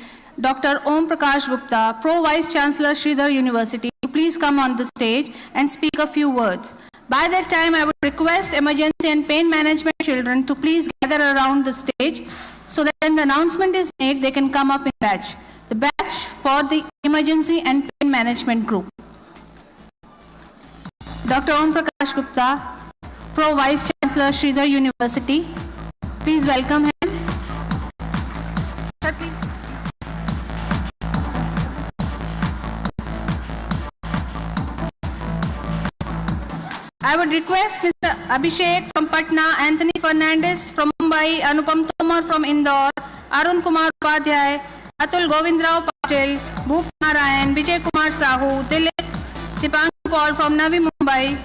Dr. Om Prakash Gupta, Pro Vice Chancellor, Sridhar University, to please come on the stage and speak a few words. By that time, I would request emergency and pain management children to please gather around the stage so that when the announcement is made, they can come up in batch. The batch for the emergency and pain management group. Dr. Om Prakash Gupta, Pro Vice Chancellor, Sridhar University. Please welcome him. Sir, please. I would request Mr. Abhishek from Patna, Anthony Fernandez from Mumbai, Anupam Tomar from Indore, Arun Kumar Upadhyay, Atul Govindrao Patil, Bhup Narayan, Vijay Kumar Sahu, Dilip Dipank Paul from Navi Mumbai,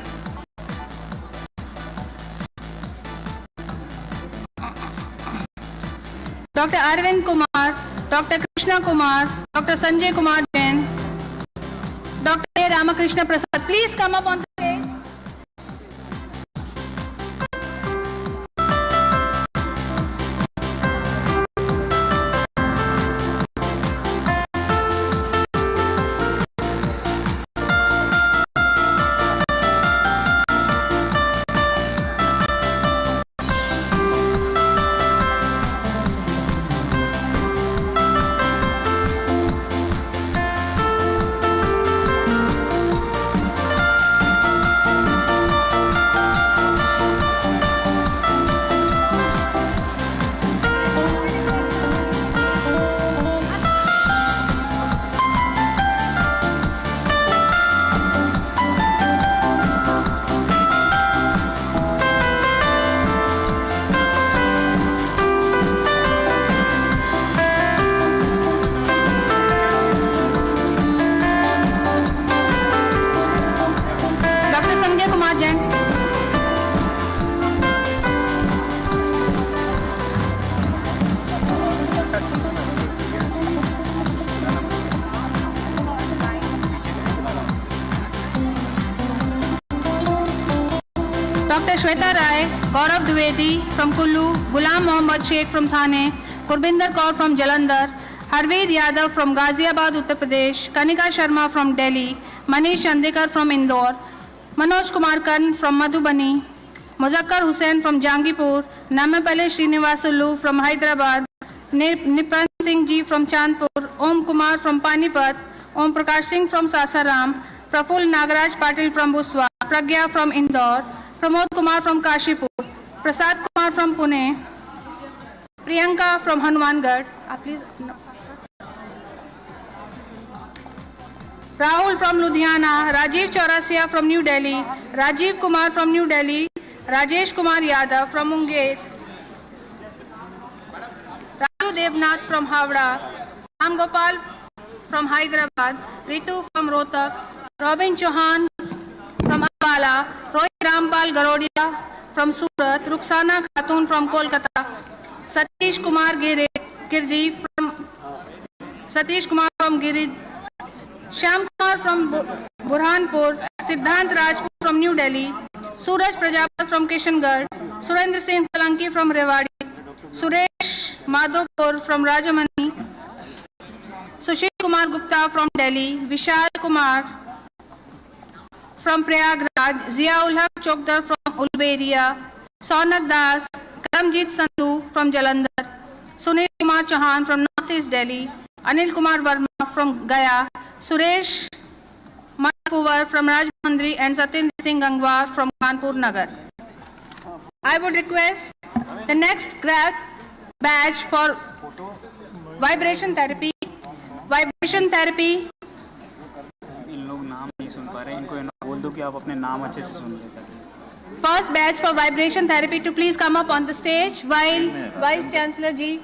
Dr. Arvind Kumar, Dr. Krishna Kumar, Dr. Sanjay Kumar Jain, Dr. A. Ramakrishna Prasad. Please come up on the stage. Dr. Shweta Rai, Gaurav Dwivedi from Kullu, Ghulam Mohammad Sheikh from Thane, Gurbinder Kaur from Jalandhar, Harveer Yadav from Ghaziabad, Uttar Pradesh, Kanika Sharma from Delhi, Manish Chandikar from Indore, Manoj Kumar Karn from Madhubani, Muzakkar Hussain from Jangipur, Namapalli Srinivasulu from Hyderabad, Nipran Singh Ji from Chandpur, Om Kumar from Panipat, Om Prakash Singh from Sasaram, Praful Nagaraj Patil from Buswa, Pragya from Indore, Pramod Kumar from Kashipur, Prasad Kumar from Pune, Priyanka from Hanumangarh, please. No. Rahul from Ludhiana, Rajiv Chaurasia from New Delhi, Rajiv Kumar from New Delhi, Rajesh Kumar Yadav from Munger, Raju Devnath from Havra, Ram Gopal from Hyderabad, Ritu from Rohtak, Robin Chauhan from Ambala, Rohit Rampal Garodia from Surat, Ruxana Khatun from Kolkata, Satish Kumar Girdi from Girid, Shyam Kumar from Burhanpur, Siddhant Rajput from New Delhi, Suraj Prajapati from Kishangarh, Surendra Singh Solanki from Rewari, Suresh Madhopur from Rajamani, Sushil Kumar Gupta from Delhi, Vishal Kumar from Prayagraj, Ziaul Haq Chokdar from Ulberia, Sonak Das, Karamjit Sandhu from Jalandhar, Sunil Kumar Chauhan from North East Delhi, Anil Kumar Verma from Gaya, Suresh Manakuvar from Rajmundry and Satyendra Singh Gangwar from Kanpur Nagar. I would request the next grab badge for vibration therapy. Vibration therapy. इन लोग नाम नहीं सुन पा रहे हैं, इनको बोल दो कि आप अपने नाम अच्छे से सुन लें. First batch for vibration therapy to please come up on the stage while Vice Chancellor Ji,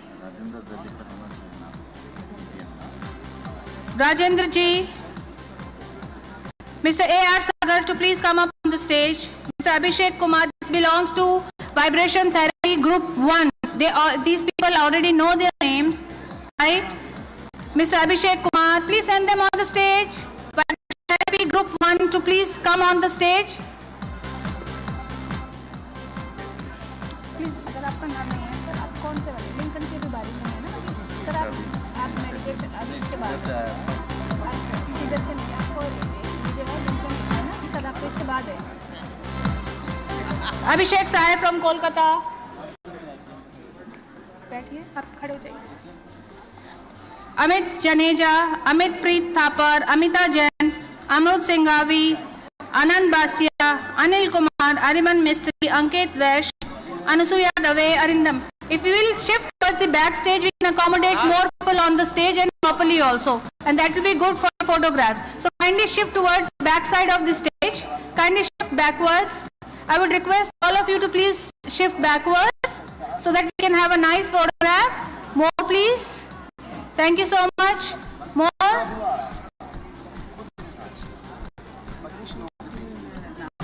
Rajendra Ji, Mr. A.R. Sagar to please come up on the stage. Mr. Abhishek Kumar, this belongs to Vibration Therapy Group 1. These people already know their names, right? Mr. Abhishek Kumar, please send them on the stage. Vibration Therapy Group 1 to please come on the stage. Please, अगर आपका नाम नहीं है, sir आप कौन से वाले Lincoln के भी बारे में है ना? सर आप मेडिकेशन अभी इसके बाद इधर से नहीं आपको इसके बाद है. अभिषेक साहब फ्रॉम कोलकाता, बैठिए, आप खड़े हो जाइए. अमित जनेजा, अमित प्रीत थापर, अमिता जैन, अमृत सिंघावी, आनंद बासिया, Anil Kumar, Ariman Mistry, Ankit Vaish, Anusuya Dave, Arindam. If we will shift towards the backstage, we can accommodate more people on the stage and properly also, and that will be good for photographs. So kindly shift towards the back side of the stage. Kindly shift backwards. I would request all of you to please shift backwards so that we can have a nice photograph. More please. Thank you so much. More.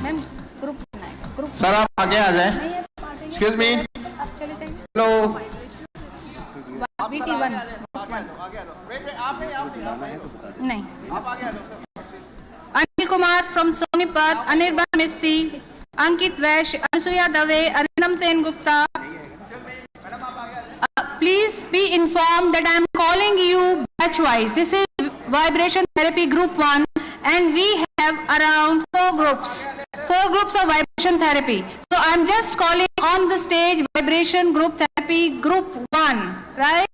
Ma'am, group. Sir आप आगे आ जाएं. Excuse me. Hello. VT1. नहीं. Anil Kumar from Sonipat, Anirban Misti, Ankit Vaish, Ansuya Dave, Arindam Sen Gupta. Please be informed that I am calling you batch-wise. This is Vibration Therapy Group 1 and we have around 4 groups. 4 groups of vibration therapy. So I am just calling on the stage Vibration Group Therapy Group 1, right?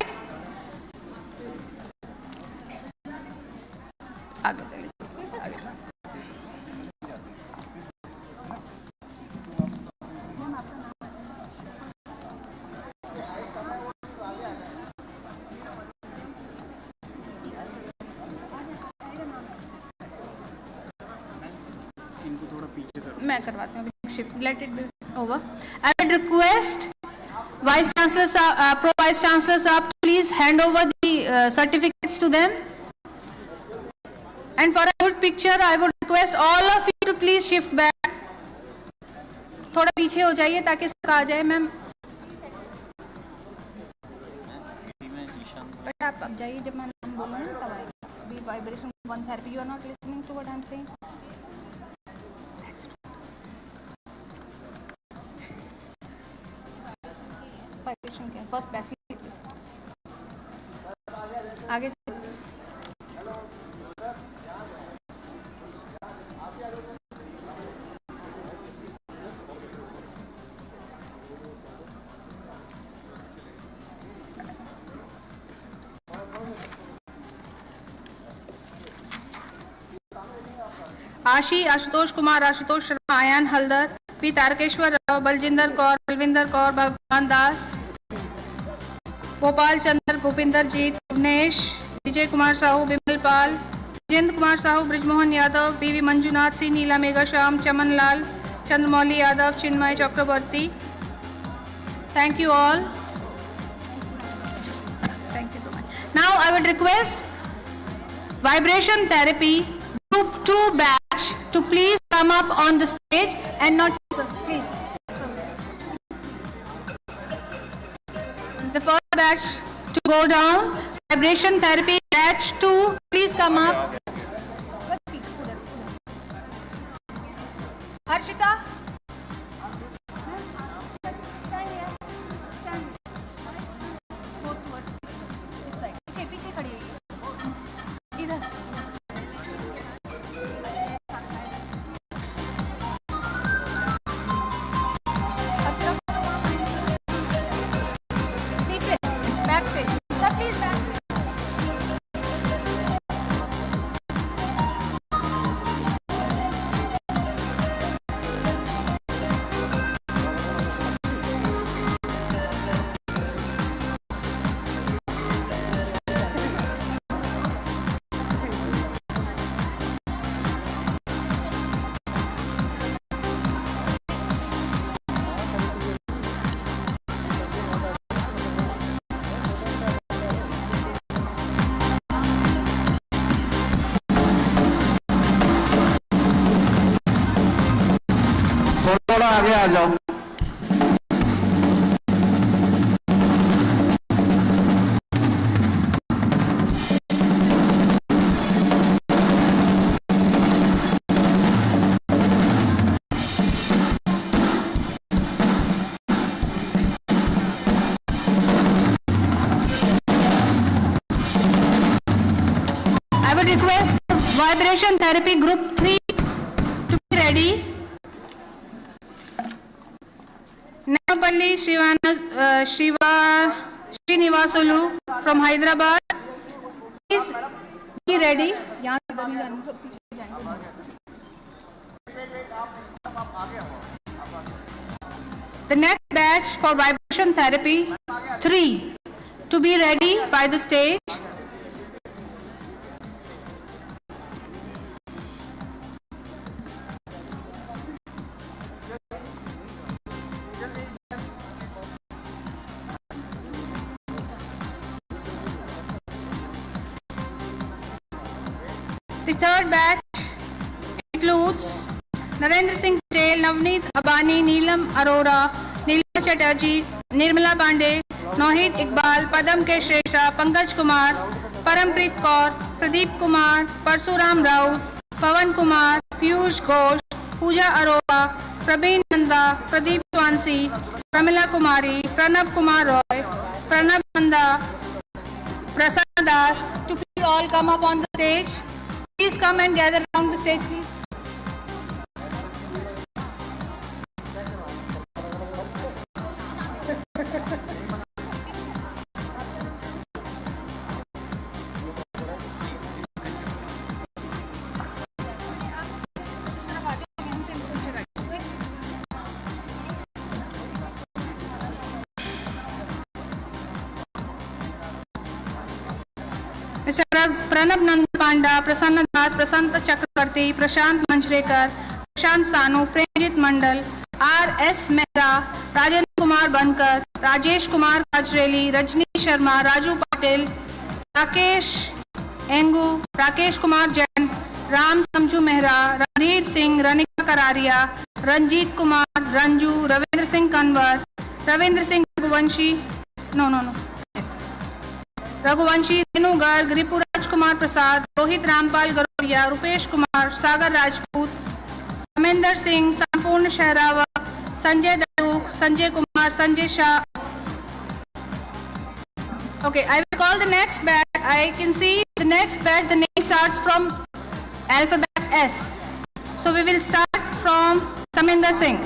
मैं करवाती हूँ. Let it be over. I would request Vice Chancellor, Pro Vice Chancellor Saab to please hand over the certificates to them. And for a good picture, I would request all of you to please shift back. थोड़ा पीछे हो जाइए ताकि इसका आ जाए ma'am. But आप अब जाइए जब मैं नाम बोलूँ ना तब आएगा. Be vibration one therapy. You are not listening to what I am saying. First batch आगे आशुतोष कुमार, आशुतोष शर्मा, आयान हल्दर, पी तारकेश्वर राव, बलजिंदर कौर, बलविंदर कौर, भगवान दास, गोपाल चंद्र, भूपिंदर जीत, Bhuvnesh, Vijay Kumar Sahu, Bimal Pal, Jind Kumar Sahu, Brijmohan Yadav, P V Manjunath Singh, Neela Meghashyam, Chaman Lal, Chandramouli Yadav, Chinmay Chakraborty. Thank you all. Thank you so much. Now I would request vibration therapy group 2 batch to please come up on the stage and not please. The first batch to go down, vibration therapy batch 2, please come up. Harshita. पीछे खड़ी है इधर. पीछे back से sir please back. थोड़ा आगे आ जाओ. I would request the vibration therapy group 3 to be ready. Namapalli Srinivasulu from Hyderabad. Please be ready. The next batch for vibration therapy 3 to be ready by the stage. The third batch includes Narendra Singh Patel, Navneet Abani, Neelam Arora, Neelima Chatterjee, Nirmala Pandey, Nohit Iqbal, Padam K. Shrestha, Pankaj Kumar, Parampreet Kaur, Pradeep Kumar, Parsuram Rao, Pawan Kumar, Piyush Ghosh, Pooja Arora, Prabeen Nanda, Pradeep Swansi, Pramila Kumari, Pranab Kumar Roy, Pranab Nanda, Prasanna Das, to please all come up on the stage. Please come and gather around the stage, please. Mr. Pranab Nand Panda, Prasanna Das, Prasanta Chakravarti, Prashant Manjrekar, Prashant Sanu, Prenjit Mandal, R.S. Mehra, Rajendra Kumar Bankar, Rajesh Kumar Kajreli, Rajni Sharma, Raju Patel, Rakesh Engu, Rakesh Kumar Jain, Ram Samju Mehra, Ranveer Singh, Ranika Kararia, Ranjit Kumar, Ranju, Ravindra Singh Kanwar, Ravindra Singh Raghuvanshi, Raghuvanshi, Renu Garg, Ripuraj Kumar Prasad, Rohit Rampal Garodia, Rupesh Kumar, Sagar Rajput, Saminder Singh, Sampurna Shahrawa, Sanjay Daduk, Sanjay Kumar, Sanjay Shah, Okay, I will call the next batch. I can see the next batch, the name starts from alphabet S. So we will start from Saminder Singh.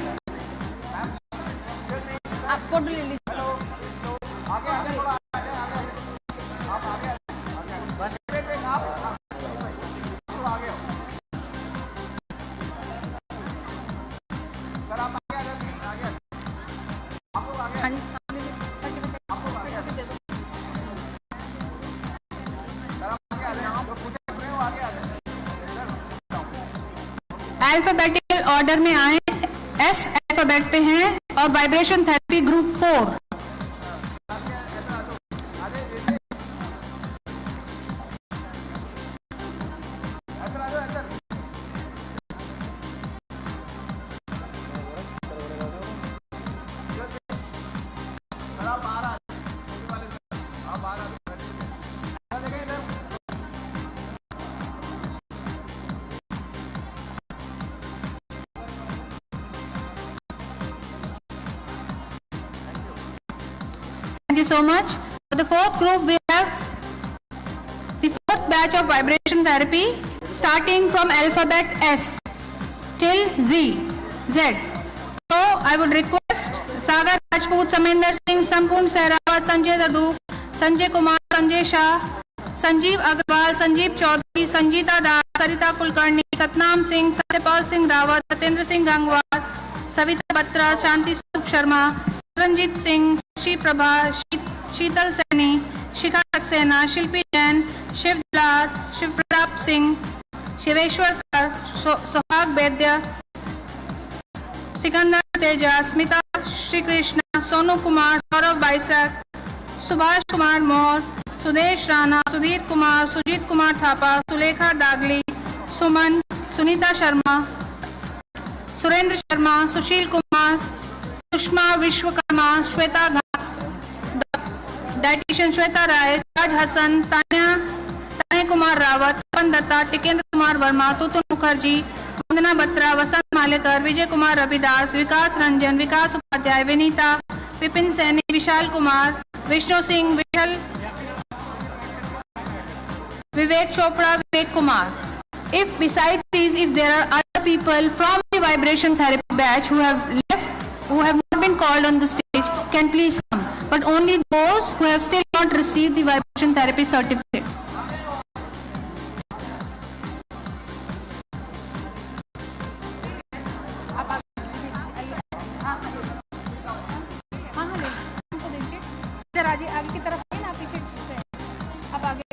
Alphabetical order में आए, S alphabet पे हैं और vibration therapy group 4। Thank you so much. For the fourth group, we have the fourth batch of vibration therapy starting from alphabet S till Z. So I would request Sagar Rajput, Saminder Singh, Sampurn Sehrawat, Sanjay Daduk, Sanjay Kumar, Sanjay Shah, Sanjeev Agrawal, Sanjeev Chaudhary, Sanjita Das, Sarita Kulkarni, Satnam Singh, Satyapal Singh Rawat, Satendra Singh Gangwar, Savita Batra, Shanti Swarup Sharma, Ranjit Singh, Shri Prabha, Sheetal Saini, Shikha Saxena, Shilpi Jain, Shiv Dalal, Shiv Pratap Singh, Shiveshwar Kar, Sohag Bedya, Sikandar Teja, Smita Shri Krishna, Sonu Kumar, Saurav Baisak, Subhash Kumar Moore, Sudesh Rana, Sudhir Kumar, Sujit Kumar Thapa, Sulekha Dagli, Suman, Sunita Sharma, Surendra Sharma, Sushil Kumar, Sushma Vishwakarma, Shweta Ghat, Dietitian Shweta Rai, Raj Hassan, Tanya Kumar Rawat, Tapan Datta, Tikendra Kumar Verma, Tutun Mukherjee, Vandana Batra, Vasant Malekar, Vijay Kumar Ravidas, Vikas Ranjan, Vikas Upadhyay, Vinita, Vipin Saini, Vishal Kumar, Vishnu Singh, Vishal, Vivek Chopra, Vivek Kumar. If besides these, if there are other people from the vibration therapy batch who have left, who have not been called on the stage, can please come. But only those who have still not received the vibration therapy certificate. इधर आगे की तरफ नहीं ना, पीछे अब आगे।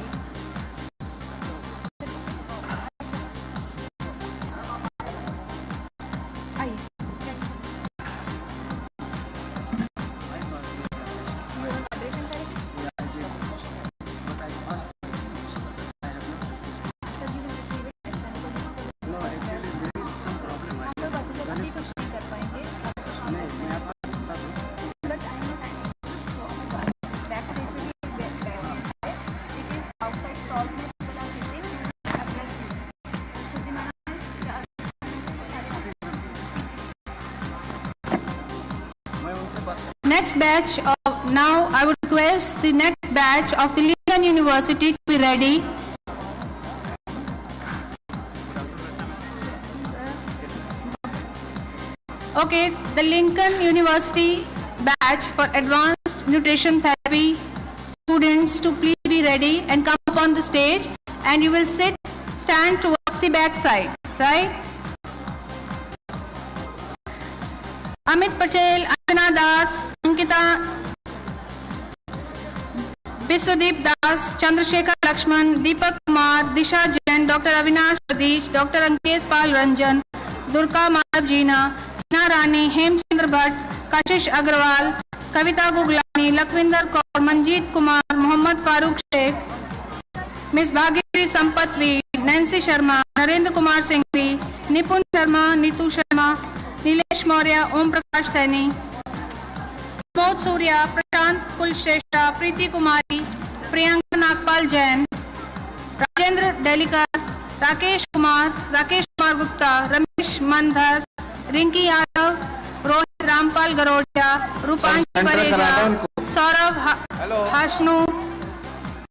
Next batch of, now I would request the next batch of the Lincoln University to be ready. Okay, the Lincoln University batch for advanced nutrition therapy students to please be ready and come up on the stage, and you will stand towards the back side, right? Amit Patel, Anjana Das, Ankita, Biswadeep Das, Chandrasekhar Lakshman, Deepak Kumar, Disha Jain, Dr. Avinash Pradesh, Dr. Ankesh Pal Ranjan, Durga Madhav Jeena, Hina Rani, Hemchandra Bhatt, Kashish Agrawal, Kavita Guglani, Lakwinder Kaur, Manjeet Kumar, Mohammad Farooq Sheikh, Ms. Bhagyashree Sampatvi, Nancy Sharma, Narendra Kumar Singhvi, Nipun Sharma, Nitu Sharma, Nilesh Maurya, Om Prakash Saini, Pramod Surya, Prashant Kulshrestha, Preeti Kumari, Priyanka Nagpal Jain, Rajendra Delikar, Rakesh Kumar Gupta, Ramesh Mandhar, Rinki Yadav, Rohit Rampal Garodia, Rupanshi Pareja, Saurabh Hashnu,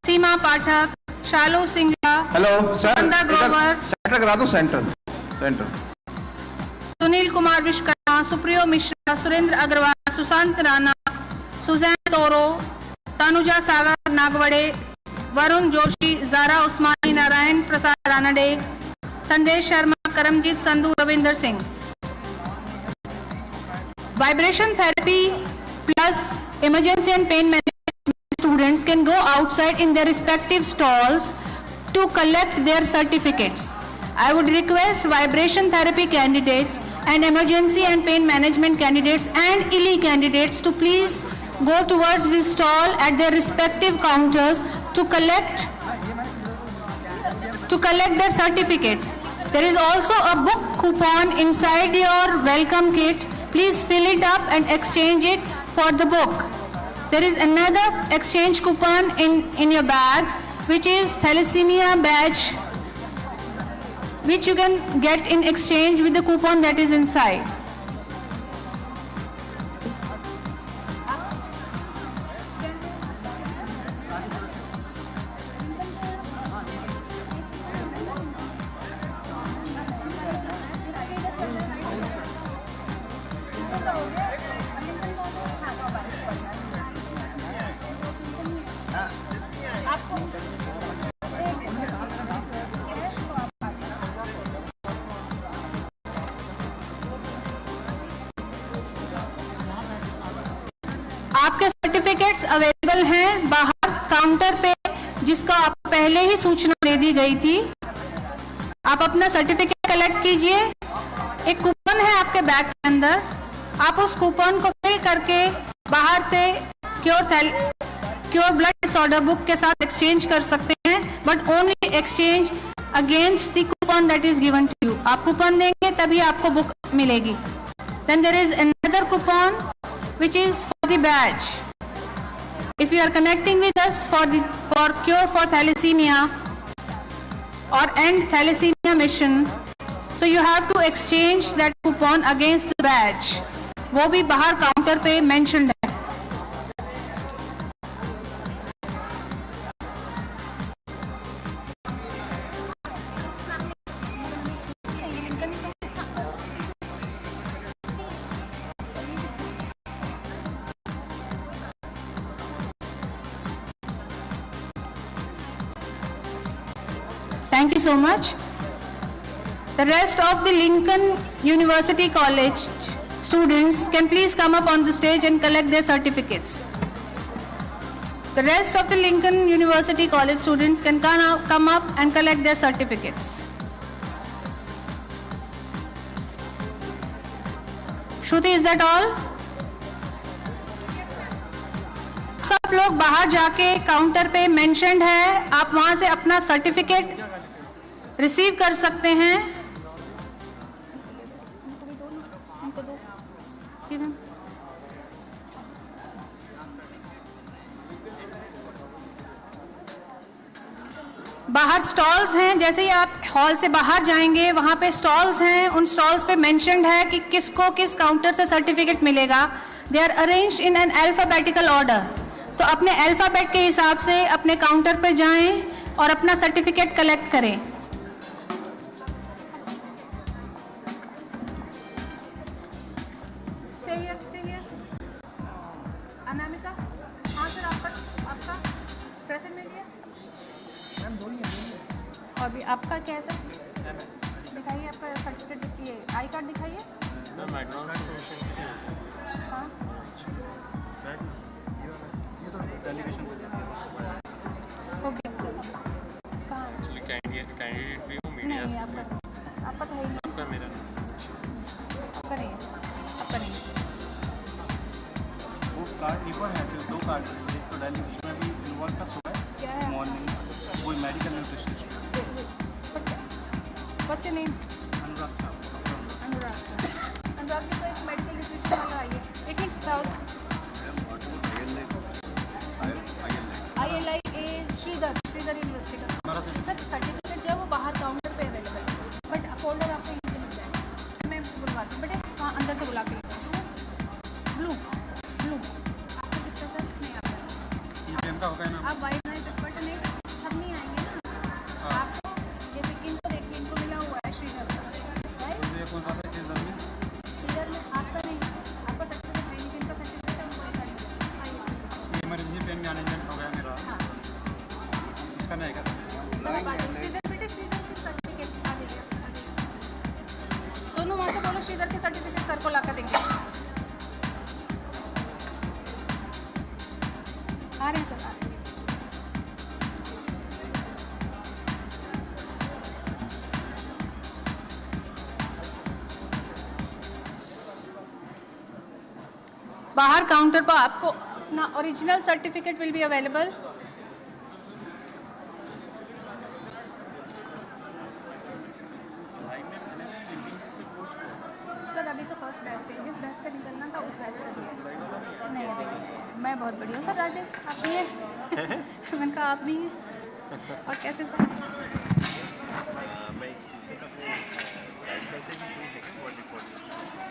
Seema Pathak, Shalu Singla, Nanda Grover, centre करा दो, centre. Sunil Kumar Vishwakarma, Supriyo Mishra, Surendra Agarwal, Sushant Rana, Suzanne Toro, Tanuja Sagar Nagwade, Varun Joshi, Zara Usmani, Narayan Prasad Ranade, Sandesh Sharma, Karamjeet Sandhu, Ravinder Singh. Vibration therapy plus emergency and pain management students can go outside in their respective stalls to collect their certificates. I would request vibration therapy candidates and emergency and pain management candidates and ILI candidates to please go towards this stall at their respective counters to collect their certificates. There is also a book coupon inside your welcome kit. Please fill it up and exchange it for the book. There is another exchange coupon in your bags, which is thalassemia badge, which you can get in exchange with the coupon that is inside. आपके certificates available हैं बाहर counter पे, जिसका आपको पहले ही सूचना दे दी गई थी। आप अपना सर्टिफिकेट कलेक्ट कीजिए। एक कूपन है आपके बैग के अंदर, आप उस कूपन को फिल करके बाहर से क्योर ब्लड डिसऑर्डर बुक के साथ एक्सचेंज कर सकते हैं, but only exchange against the coupon that is given to you. आप कूपन देंगे तभी आपको बुक मिलेगी। Then there is another coupon which is for the badge. If you are connecting with us for cure for thalassemia or end thalassemia mission, so you have to exchange that coupon against the badge. वो भी बाहर counter पे mentioned है। Thank you so much. The rest of the Lincoln University College students can please come up on the stage and collect their certificates. The rest of the Lincoln University College students can come up and collect their certificates. Shruti, is that all? सब लोग बाहर जाके counter पे mentioned है, आप वहां से अपना सर्टिफिकेट रिसीव कर सकते हैं। बाहर स्टॉल्स हैं, जैसे ही आप हॉल से बाहर जाएंगे वहाँ पे स्टॉल्स हैं, उन स्टॉल्स पे मेंशन्ड है कि किसको किस काउंटर से सर्टिफिकेट मिलेगा। They are arranged in an alphabetical order, तो अपने अल्फाबेट के हिसाब से अपने काउंटर पे जाएं और अपना सर्टिफिकेट कलेक्ट करें। अनामिका, हाँ सर, आपका प्रेजेंट में दिया और भी आपका क्या है सर? दिखाइए आपका सर्टिफिकेट, दिखाइए आई कार्ड दिखाइए। हाँ ओके, कहाँ कैंडिडेट भी हूँ मीडिया से। आपका तो है ही, आपका मेरा आपका नहीं है, आपका नहीं है। वो कार्ड ईपर है, फिर 2 कार्ड है, एक तो डेली उसमें भी इन्वॉल्व था सुबह मॉर्निंग, कोई medical nutrition. What's your name? अनुराग साहब। अनुराग जी को एक मेडिकल न्यूट्रिशन वाला आइए, एक मिनट बताओ। ILI श्रीधर यूनिवर्सिटी का सर सर्टिफिकेट जो है वो बाहर काउंटर पे अवेलेबल है, बट फोल्डर आपको यहीं से मिल जाएगा। मैं बुलवाती हूँ बेटे, वहाँ अंदर से बुला के लेते हैं। करना है क्या सर? सोनू वहाँ से बोलो श्रीधर के सर्टिफिकेट सर को ला कर देंगे। आ रहे हैं सर, आ रहे हैं। बाहर काउंटर पर आपको ना original certificate will be available. Sir अभी तो फर्स्ट बैच पे, जिस बैच से निकलना था उस बैच का दिया। नहीं अभी मैं बहुत बढ़िया हूँ सर। राजेश आप भी हैं? मैंने कहा आप भी हैं। और कैसे सर? मैं लाइसेंस से भी कोई है क्या?